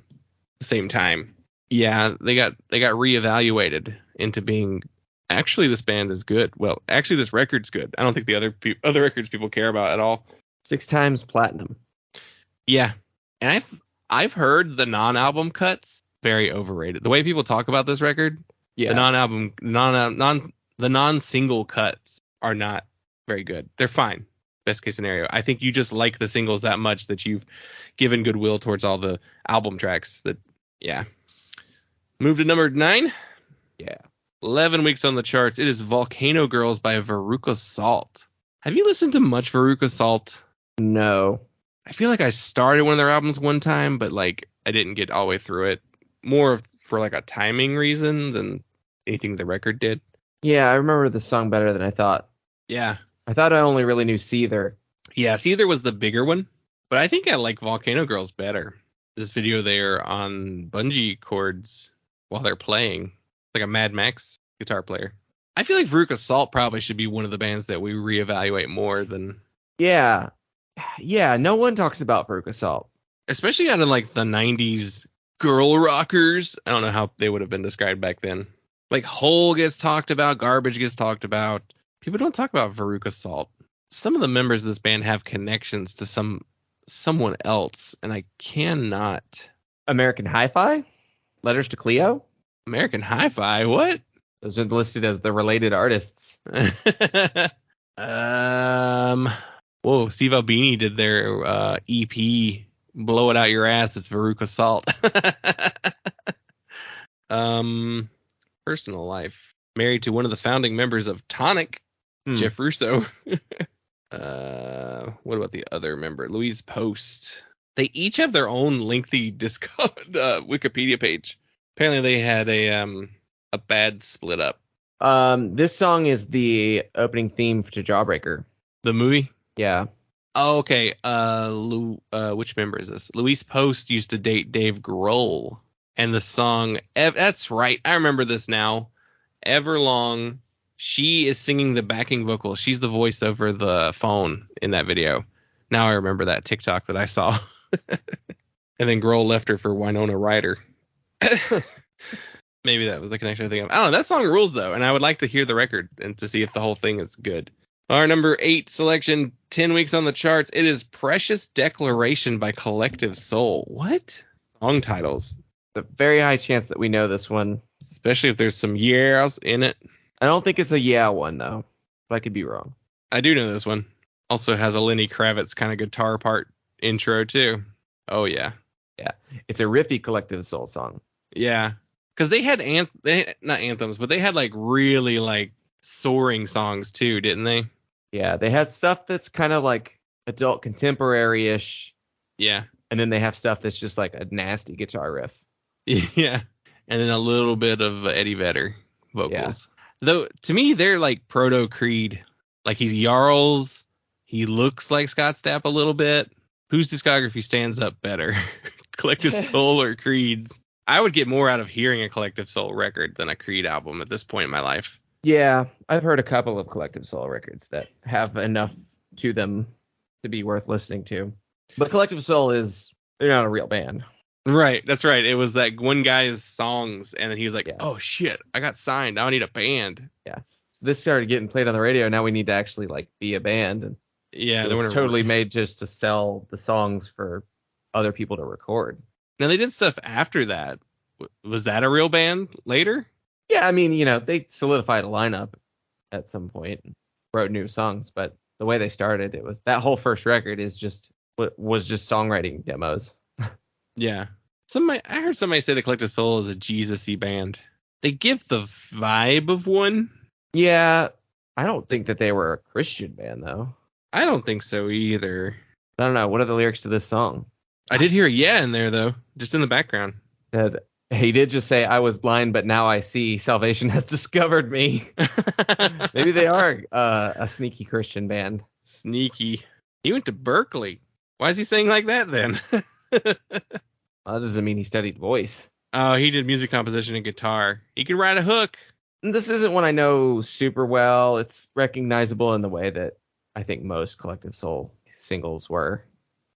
Speaker 5: the same time. Yeah, they got reevaluated into being, actually this band is good. Well, actually this record's good. I don't think the other records people care about at all.
Speaker 4: 6 times platinum.
Speaker 5: Yeah, and I've heard the non-album cuts very overrated. The way people talk about this record,
Speaker 4: Yeah.
Speaker 5: the non-album, the non-single cuts are not very good. They're fine. Best case scenario. I think you just like the singles that much that you've given goodwill towards all the album tracks. Yeah. Move to number 9.
Speaker 4: Yeah.
Speaker 5: 11 weeks on the charts. It is Volcano Girls by Veruca Salt. Have you listened to much Veruca Salt?
Speaker 4: No.
Speaker 5: I feel like I started one of their albums one time, but like I didn't get all the way through it. More for like a timing reason than anything the record did.
Speaker 4: Yeah, I remember the song better than I thought.
Speaker 5: Yeah.
Speaker 4: I thought I only really knew Seether.
Speaker 5: Yeah, Seether was the bigger one, but I think I like Volcano Girls better. This video they're on bungee cords while they're playing, like a Mad Max guitar player. I feel like Veruca Salt probably should be one of the bands that we reevaluate more than.
Speaker 4: Yeah. Yeah, no one talks about Veruca Salt.
Speaker 5: Especially out of like the 90s girl rockers. I don't know how they would have been described back then. Like Hole gets talked about, Garbage gets talked about. People don't talk about Veruca Salt. Some of the members of this band have connections to someone else, and I cannot.
Speaker 4: American Hi-Fi? Letters to Cleo?
Speaker 5: American Hi-Fi? What?
Speaker 4: Those are listed as the related artists.
Speaker 5: Whoa, Steve Albini did their EP, Blow It Out Your Ass. It's Veruca Salt. Personal life. Married to one of the founding members of Tonic, Jeff Russo. What about the other member? Louise Post. They each have their own lengthy Wikipedia page. Apparently they had a bad split up.
Speaker 4: This song is the opening theme to Jawbreaker.
Speaker 5: The movie?
Speaker 4: Yeah.
Speaker 5: Oh, okay. Which member is this? Louise Post used to date Dave Grohl. And the song, that's right. I remember this now. Everlong. She is singing the backing vocal. She's the voice over the phone in that video. Now I remember that TikTok that I saw. And then Grohl left her for Winona Ryder. Maybe that was the connection I think of. I don't know. That song rules, though, and I would like to hear the record and to see if the whole thing is good. Our number 8 selection, 10 weeks on the charts. It is Precious Declaration by Collective Soul. What? Song titles.
Speaker 4: There's a very high chance that we know this one.
Speaker 5: Especially if there's some years in it.
Speaker 4: I don't think it's a yeah one, though. But I could be wrong.
Speaker 5: I do know this one. Also has a Lenny Kravitz kind of guitar part intro, too. Oh, yeah.
Speaker 4: Yeah. It's a riffy Collective Soul song.
Speaker 5: Yeah. Because they had not anthems, but they had like really like soaring songs too, didn't they?
Speaker 4: Yeah, they had stuff that's kind of like adult contemporary-ish,
Speaker 5: Yeah.
Speaker 4: and then they have stuff that's just like a nasty guitar riff.
Speaker 5: Yeah. And then a little bit of Eddie Vedder vocals. Though to me, they're like proto Creed. Like he's Jarls. He looks like Scott Stapp a little bit. Whose discography stands up better? Collective Soul or Creed's? I would get more out of hearing a Collective Soul record than a Creed album at this point in my life.
Speaker 4: Yeah, I've heard a couple of Collective Soul records that have enough to them to be worth listening to. But Collective Soul they're not a real band.
Speaker 5: Right, that's right. It was like one guy's songs, and then he was like,
Speaker 4: Yeah.
Speaker 5: oh shit, I got signed. Now I need a band.
Speaker 4: So this started getting played on the radio. Now we need to actually like be a band. And
Speaker 5: Yeah,
Speaker 4: it
Speaker 5: they
Speaker 4: was
Speaker 5: were
Speaker 4: totally made just to sell the songs for other people to record.
Speaker 5: Now they did stuff after that. Was that a real band later?
Speaker 4: Yeah, I mean, they solidified a lineup at some point and wrote new songs, but the way they started, it was that whole first record was just songwriting demos.
Speaker 5: Yeah. I heard somebody say the Collective Soul is a Jesus-y band. They give the vibe of one.
Speaker 4: Yeah, I don't think that they were a Christian band though.
Speaker 5: I don't think so either.
Speaker 4: I don't know. What are the lyrics to this song?
Speaker 5: I did hear a yeah in there though, just in the background.
Speaker 4: That he did just say, "I was blind, but now I see. Salvation has discovered me." Maybe they are a sneaky Christian band.
Speaker 5: Sneaky. He went to Berkeley. Why is he saying like that then?
Speaker 4: That doesn't mean he studied voice.
Speaker 5: Oh, he did music composition and guitar. He could write a hook.
Speaker 4: This isn't one I know super well. It's recognizable in the way that I think most Collective Soul singles were.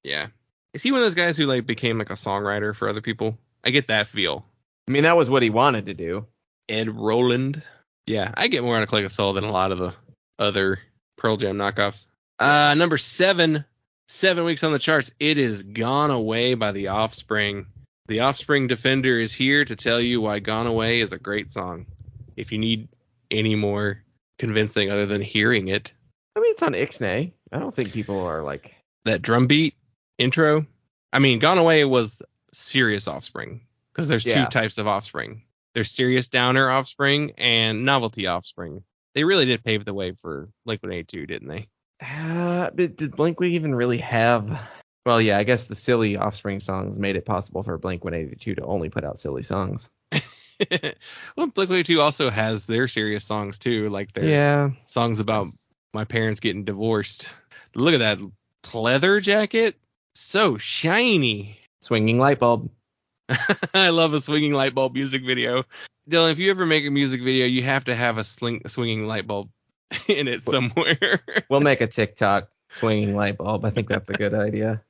Speaker 5: Yeah. Is he one of those guys who like became like a songwriter for other people? I get that feel.
Speaker 4: I mean, that was what he wanted to do.
Speaker 5: Ed Roland. Yeah, I get more out of Collective Soul than a lot of the other Pearl Jam knockoffs. Number 7, 7 weeks on the charts. It is Gone Away by The Offspring. The Offspring Defender is here to tell you why Gone Away is a great song. If you need any more convincing other than hearing it.
Speaker 4: I mean, it's on Ixnay. I don't think people are like...
Speaker 5: That drum beat intro. I mean, Gone Away was serious Offspring. Because there's two types of Offspring. There's serious downer Offspring and novelty Offspring. They really did pave the way for Blink-182, didn't they?
Speaker 4: But did Blink even really have... Well, yeah, I guess the silly Offspring songs made it possible for Blink-182 to only put out silly songs.
Speaker 5: Well, Blink-182 also has their serious songs, too. Like their songs about my parents getting divorced. Look at that pleather jacket. So shiny.
Speaker 4: Swinging light bulb.
Speaker 5: I love a swinging light bulb music video. Dylan, if you ever make a music video, you have to have a swinging light bulb in it somewhere.
Speaker 4: We'll make a TikTok swinging light bulb. I think that's a good idea.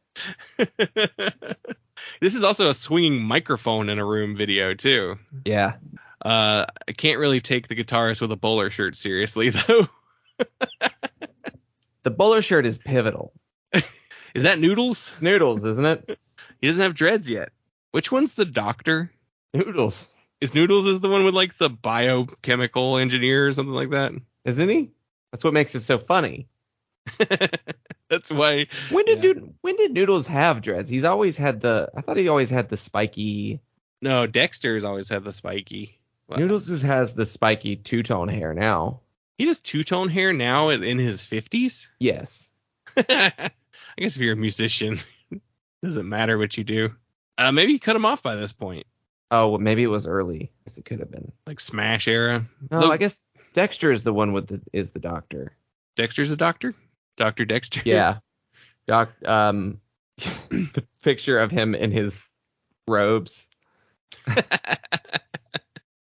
Speaker 5: This is also a swinging microphone in a room video, too.
Speaker 4: Yeah.
Speaker 5: I can't really take the guitarist with a bowler shirt seriously, though.
Speaker 4: The bowler shirt is pivotal.
Speaker 5: Is that Noodles?
Speaker 4: It's Noodles, isn't it?
Speaker 5: He doesn't have dreads yet. Which one's the doctor?
Speaker 4: Noodles.
Speaker 5: Noodles is the one with like the biochemical engineer or something like that?
Speaker 4: Isn't he? That's what makes it so funny.
Speaker 5: That's why.
Speaker 4: When did Noodles have dreads? He's always had I thought he always had the spiky.
Speaker 5: No, Dexter's always had the spiky.
Speaker 4: Well, Noodles has the spiky two-tone hair now.
Speaker 5: He does two-tone hair now in his 50s?
Speaker 4: Yes.
Speaker 5: I guess if you're a musician, it doesn't matter what you do. Maybe you cut him off by this point.
Speaker 4: Oh, well, maybe it was early. Yes, it could have been.
Speaker 5: Like Smash era.
Speaker 4: No, I guess Dexter is the one is the doctor.
Speaker 5: Dexter's a doctor? Dr. Dexter?
Speaker 4: Yeah. The picture of him in his robes.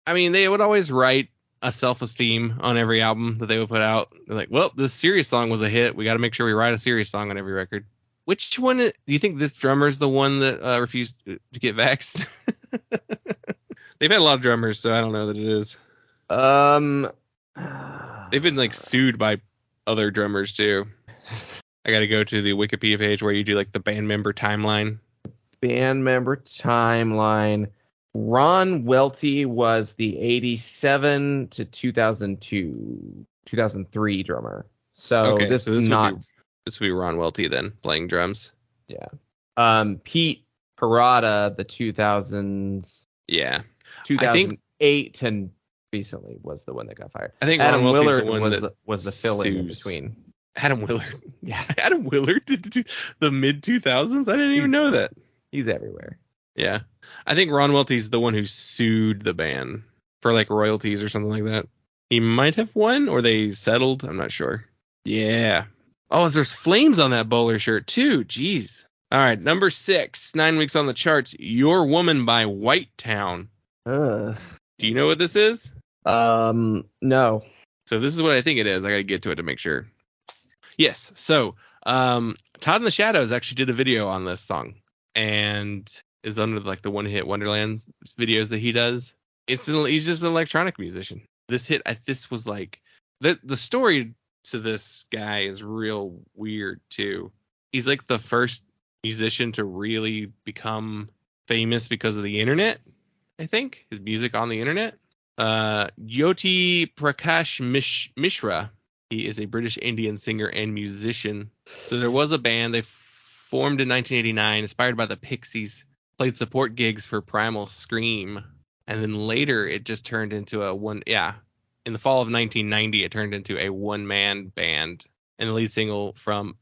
Speaker 5: I mean, they would always write a self-esteem on every album that they would put out. They're like, well, this serious song was a hit. We got to make sure we write a serious song on every record. Which one do you think this drummer's the one that refused to get vaxxed? They've had a lot of drummers, so I don't know that it is. They've been like sued by other drummers too. I got to go to the Wikipedia page where you do like the band member timeline.
Speaker 4: Band member timeline. Ron Welty was the 87 to 2002, 2003 drummer. So
Speaker 5: Okay,
Speaker 4: this
Speaker 5: so
Speaker 4: is not.
Speaker 5: This would be Ron Welty then playing drums.
Speaker 4: Yeah. Pete Parada, the 2000s.
Speaker 5: Yeah.
Speaker 4: 2008 to recently was the one that got fired.
Speaker 5: I think
Speaker 4: Adam
Speaker 5: Ron Welty's
Speaker 4: Willard
Speaker 5: the one
Speaker 4: was the fill-in in
Speaker 5: sues.
Speaker 4: between.
Speaker 5: Adam Willard.
Speaker 4: Yeah,
Speaker 5: Adam Willard did the mid 2000s. I didn't even know that.
Speaker 4: he's everywhere.
Speaker 5: Yeah. I think Ron Welty's the one who sued the band for like royalties or something like that. He might have won or they settled. I'm not sure. Yeah. Oh, there's flames on that bowler shirt too. Jeez. All right. Number 6, 9 weeks on the charts. Your Woman by Whitetown.
Speaker 4: Ugh.
Speaker 5: Do you know what this is?
Speaker 4: No.
Speaker 5: So this is what I think it is. I got to get to it to make sure. Yes. So Todd in the Shadows actually did a video on this song and is under like the One Hit Wonderlands videos that he does. He's just an electronic musician. This was like the story to this guy is real weird too. He's like the first musician to really become famous because of the internet. I think his music on the internet. Jyoti Prakash Mishra. He is a British Indian singer and musician. So there was a band they formed in 1989, inspired by the Pixies. Played support gigs for Primal Scream, and then later it just turned into in the fall of 1990 it turned into a one-man band, and the lead single from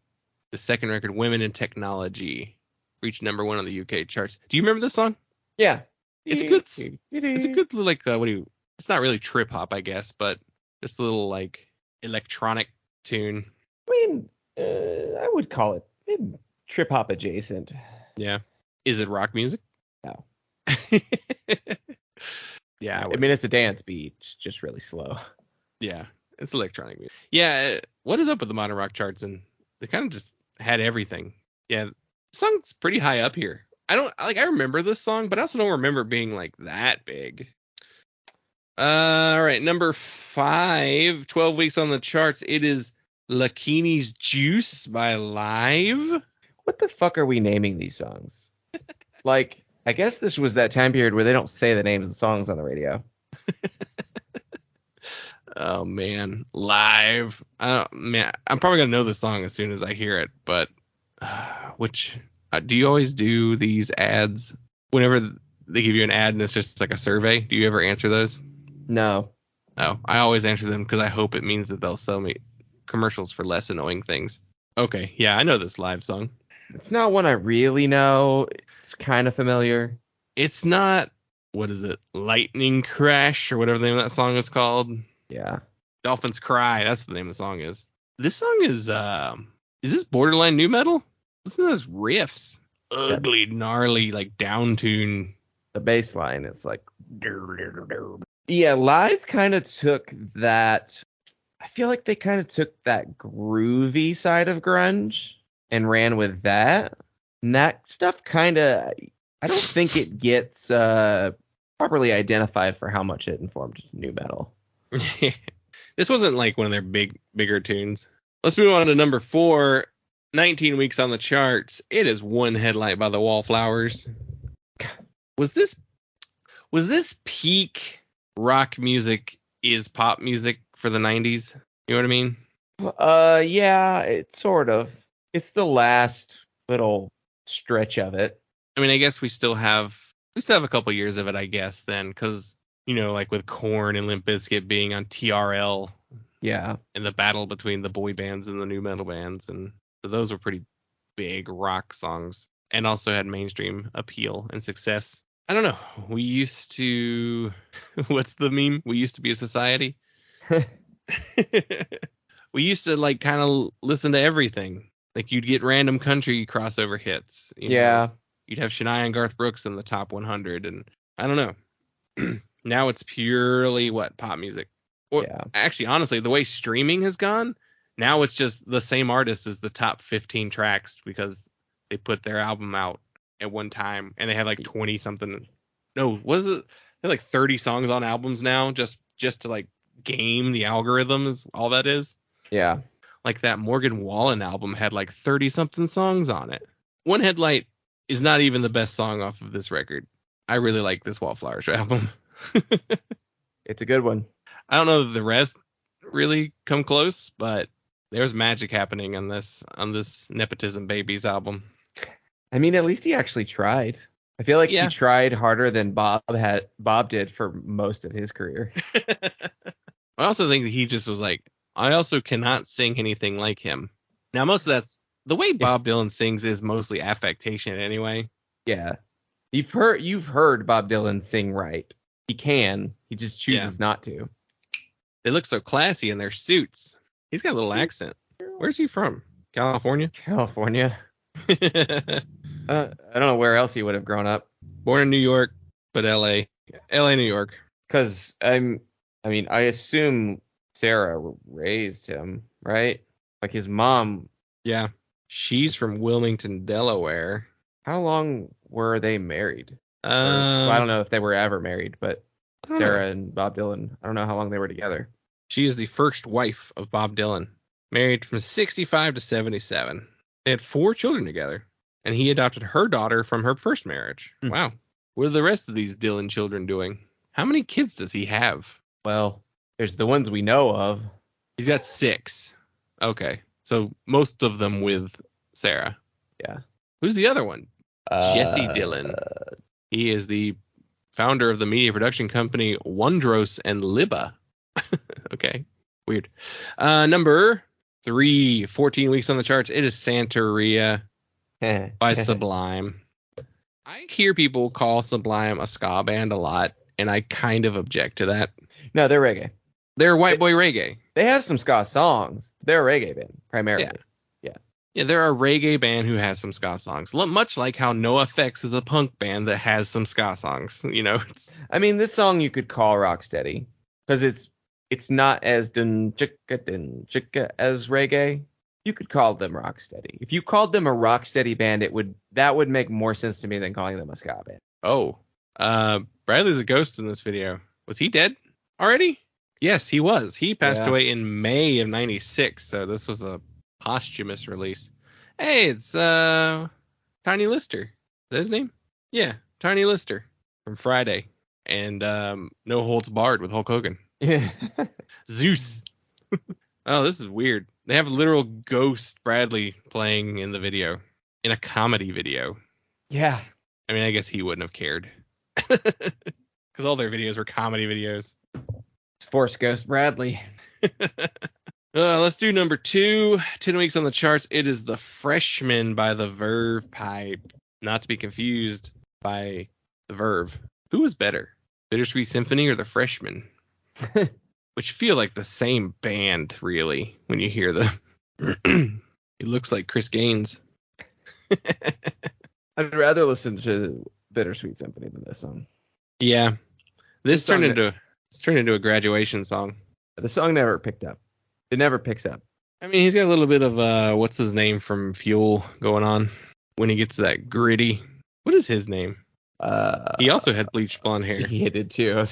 Speaker 5: the second record, Women in Technology, reached number 1 on the UK charts. Do you remember this song?
Speaker 4: Yeah.
Speaker 5: It's good. It's a good like it's not really trip hop, I guess, but just a little like electronic tune.
Speaker 4: I mean, I would call it trip hop adjacent.
Speaker 5: Yeah. Is it rock music?
Speaker 4: No.
Speaker 5: Yeah.
Speaker 4: I mean, it's a dance beat. It's just really slow.
Speaker 5: Yeah. It's electronic music. Yeah. What is up with the modern rock charts? And they kind of just had everything. Yeah. The song's pretty high up here. I remember this song, but I also don't remember it being like that big. All right. Number 5, 12 weeks on the charts. It is Lakini's Juice by Live.
Speaker 4: What the fuck are we naming these songs? Like, I guess this was that time period where they don't say the names of the songs on the radio.
Speaker 5: Oh man, Live. I'm probably gonna know the song as soon as I hear it. But do you always do these ads whenever they give you an ad and it's just like a survey? Do you ever answer those?
Speaker 4: No.
Speaker 5: Oh, I always answer them because I hope it means that they'll sell me commercials for less annoying things. Okay, yeah, I know this Live song.
Speaker 4: It's not one I really know. It's kind of familiar.
Speaker 5: It's not, what is it? Lightning Crash or whatever the name of that song is called.
Speaker 4: Yeah.
Speaker 5: Dolphins Cry. That's the name of the song is. This song is this borderline new metal? Listen to those riffs. Ugly, gnarly, like down tune.
Speaker 4: The bass line is like. Yeah, Live kind of took that. I feel like they kind of took that groovy side of grunge and ran with that. And that stuff kind of, I don't think it gets properly identified for how much it informed new metal.
Speaker 5: This wasn't like one of their bigger tunes. Let's move on to number 4, 19 weeks on the charts. It is One Headlight by the Wallflowers. Was this peak rock music is pop music for the 90s? You know what I mean?
Speaker 4: Yeah, it's sort of. It's the last little stretch of it.
Speaker 5: I mean, I guess we still have a couple years of it, I guess, then, because, you know, like with Korn and Limp Bizkit being on TRL.
Speaker 4: Yeah.
Speaker 5: And the battle between the boy bands and the new metal bands. And so those were pretty big rock songs and also had mainstream appeal and success. I don't know. We used to, what's the meme? We used to be a society. We used to like kind of listen to everything. Like you'd get random country crossover hits. You know? You'd have Shania and Garth Brooks in the top 100, and I don't know. Now it's purely pop music. Or actually, honestly, the way streaming has gone, now it's just the same artist as the top 15 tracks because they put their album out at one time, and they had like 20 something. No, was it? They had like 30 songs on albums now, just to like game the algorithm is all that is.
Speaker 4: Yeah.
Speaker 5: Like that Morgan Wallen album had like 30 something songs on it. One Headlight is not even the best song off of this record. I really like this Wallflowers album.
Speaker 4: It's a good one.
Speaker 5: I don't know that the rest really come close, but there's magic happening on this Nepotism Babies album.
Speaker 4: I mean, at least he actually tried. I feel like he tried harder than Bob did for most of his career.
Speaker 5: I also think that he just was like, I also cannot sing anything like him. Now, most of that's the way Bob Dylan sings is mostly affectation anyway.
Speaker 4: Yeah. You've heard Bob Dylan sing right. He can. He just chooses not to.
Speaker 5: They look so classy in their suits. He's got a little accent. Where's he from? California?
Speaker 4: California. I don't know where else he would have grown up.
Speaker 5: Born in New York, but LA, New York.
Speaker 4: Because I assume Sarah raised him, right? Like his mom.
Speaker 5: Yeah. She's from Wilmington, Delaware.
Speaker 4: How long were they married? I don't know if they were ever married, but Sarah and Bob Dylan, I don't know how long they were together.
Speaker 5: She is the first wife of Bob Dylan, married from 65 to 77. They had 4 children together, and he adopted her daughter from her first marriage. Wow. What are the rest of these Dylan children doing? How many kids does he have?
Speaker 4: Well, there's the ones we know of.
Speaker 5: He's got 6. Okay. So most of them with Sarah.
Speaker 4: Yeah.
Speaker 5: Who's the other one? Jesse Dylan. He is the founder of the media production company Wondros and Libba. Okay. Weird. Number 3, 14 weeks on the charts. It is Santeria by Sublime. I hear people call Sublime a ska band a lot, and I kind of object to that.
Speaker 4: No, they're reggae.
Speaker 5: They're white boy reggae.
Speaker 4: They have some ska songs. They're a reggae band, primarily.
Speaker 5: Yeah, they're a reggae band who has some ska songs. Much like how NoFX is a punk band that has some ska songs. You know,
Speaker 4: I mean, this song you could call Rocksteady because it's not as dun chicka as reggae. You could call them Rocksteady. If you called them a Rocksteady band, that would make more sense to me than calling them a ska band.
Speaker 5: Oh, Bradley's a ghost in this video. Was he dead already? Yes, he was. He passed away in May of '96, so this was a posthumous release. Hey, it's Tiny Lister. Is that his name? Yeah, Tiny Lister from Friday and No Holds Barred with Hulk Hogan.
Speaker 4: Yeah.
Speaker 5: Zeus. Oh, this is weird. They have literal ghost Bradley playing in the video, in a comedy video.
Speaker 4: Yeah.
Speaker 5: I mean, I guess he wouldn't have cared. Because all their videos were comedy videos.
Speaker 4: It's Force Ghost Bradley.
Speaker 5: Let's do number 2. 10 weeks on the charts. It is The Freshman by the Verve Pipe. Not to be confused by the Verve. Who was better? Bittersweet Symphony or The Freshman? Which feel like the same band, really, when you hear the... It looks like Chris Gaines.
Speaker 4: I'd rather listen to Bittersweet Symphony than this song.
Speaker 5: Yeah. This turned into a graduation song.
Speaker 4: The song never picked up. It never picks up.
Speaker 5: I mean, he's got a little bit of what's his name from Fuel going on when he gets to that gritty. What is his name? He also had bleached blonde hair.
Speaker 4: He did too.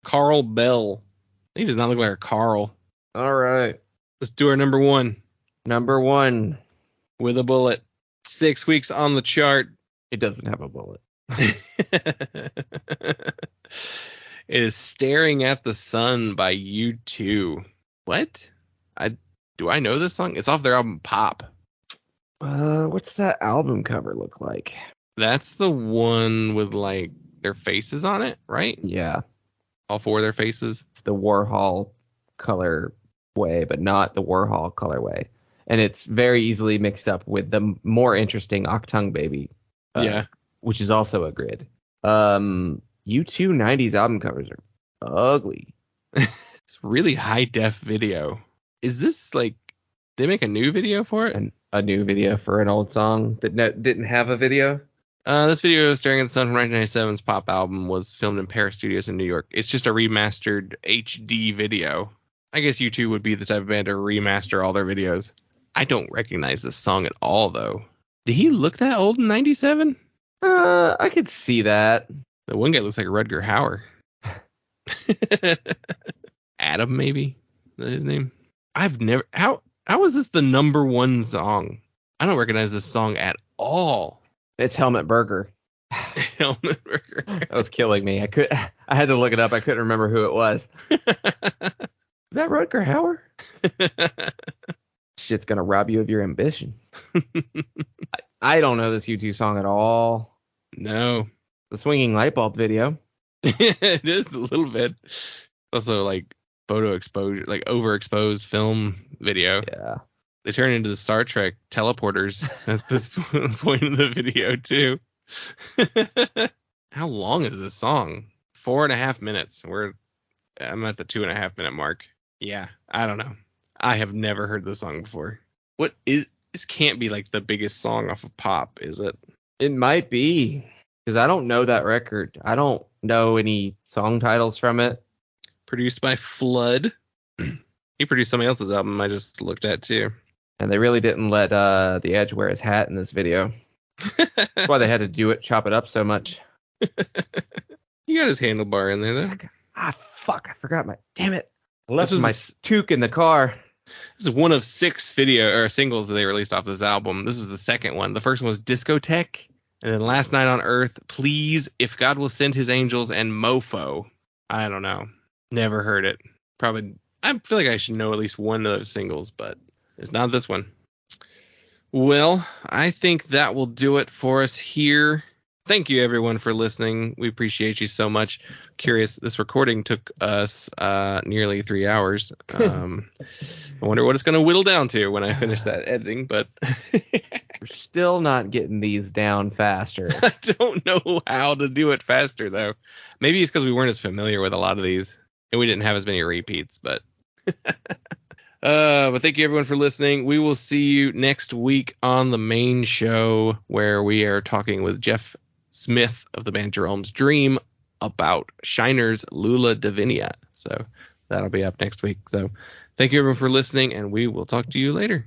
Speaker 5: Carl Bell. He does not look like a Carl.
Speaker 4: All right.
Speaker 5: Let's do our number 1.
Speaker 4: Number 1.
Speaker 5: With a bullet. 6 weeks on the chart.
Speaker 4: It doesn't have a bullet.
Speaker 5: It is Staring at the Sun by U2. What? Do I know this song? It's off their album Pop.
Speaker 4: What's that album cover look like?
Speaker 5: That's the one with like their faces on it, right?
Speaker 4: Yeah.
Speaker 5: All 4 of their faces.
Speaker 4: It's the Warhol colorway, but not the Warhol colorway. And it's very easily mixed up with the more interesting Octung Baby. Which is also a grid. U2 90s album covers are ugly.
Speaker 5: It's really high def video. Is this like, they make a new video for it?
Speaker 4: A new video for an old song that didn't have a video?
Speaker 5: This video, Staring at the Sun from 1997's Pop album, was filmed in Paris Studios in New York. It's just a remastered HD video. I guess U2 would be the type of band to remaster all their videos. I don't recognize this song at all, though. Did he look that old in 97?
Speaker 4: I could see that.
Speaker 5: The one guy looks like Rutger Hauer. Adam, maybe? Is that his name? I've never... How is this the number one song? I don't recognize this song at all.
Speaker 4: It's Helmet Burger.
Speaker 5: Helmet Burger.
Speaker 4: That was killing me. I had to look it up. I couldn't remember who it was. Is that Rutger Hauer? Shit's gonna rob you of your ambition. I don't know this U2 song at all.
Speaker 5: No.
Speaker 4: The swinging light bulb video.
Speaker 5: It is a little bit. Also, like, photo exposure, like overexposed film video.
Speaker 4: Yeah.
Speaker 5: They turn into the Star Trek teleporters at this point in the video, too. How long is this song? 4.5 minutes. I'm at the 2.5 minute mark. Yeah, I don't know. I have never heard this song before. This can't be like the biggest song off of Pop, is it?
Speaker 4: It might be, because I don't know that record. I don't know any song titles from it.
Speaker 5: Produced by Flood. He produced somebody else's album I just looked at, too.
Speaker 4: And they really didn't let The Edge wear his hat in this video. That's why they had to chop it up so much.
Speaker 5: You got his handlebar in there, though.
Speaker 4: Fuck, I forgot damn it. I left
Speaker 5: was
Speaker 4: my toque in the car.
Speaker 5: This is one of 6 singles that they released off this album. This was the second one. The first one was Discotheque, and then Last Night on Earth, Please, If God Will Send His Angels, and Mofo. I don't know. Never heard it. Probably, I feel like I should know at least one of those singles, but it's not this one. Well, I think that will do it for us here. Thank you, everyone, for listening. We appreciate you so much. Curious, this recording took us nearly 3 hours. I wonder what it's going to whittle down to when I finish that editing, but
Speaker 4: We're still not getting these down faster.
Speaker 5: I don't know how to do it faster, though. Maybe it's because we weren't as familiar with a lot of these, and we didn't have as many repeats, but... But thank you, everyone, for listening. We will see you next week on the main show, where we are talking with Jeff Smith of the band Jerome's Dream about Shiner's Lula Divinia. So that'll be up next week. So thank you, everyone, for listening, and we will talk to you later.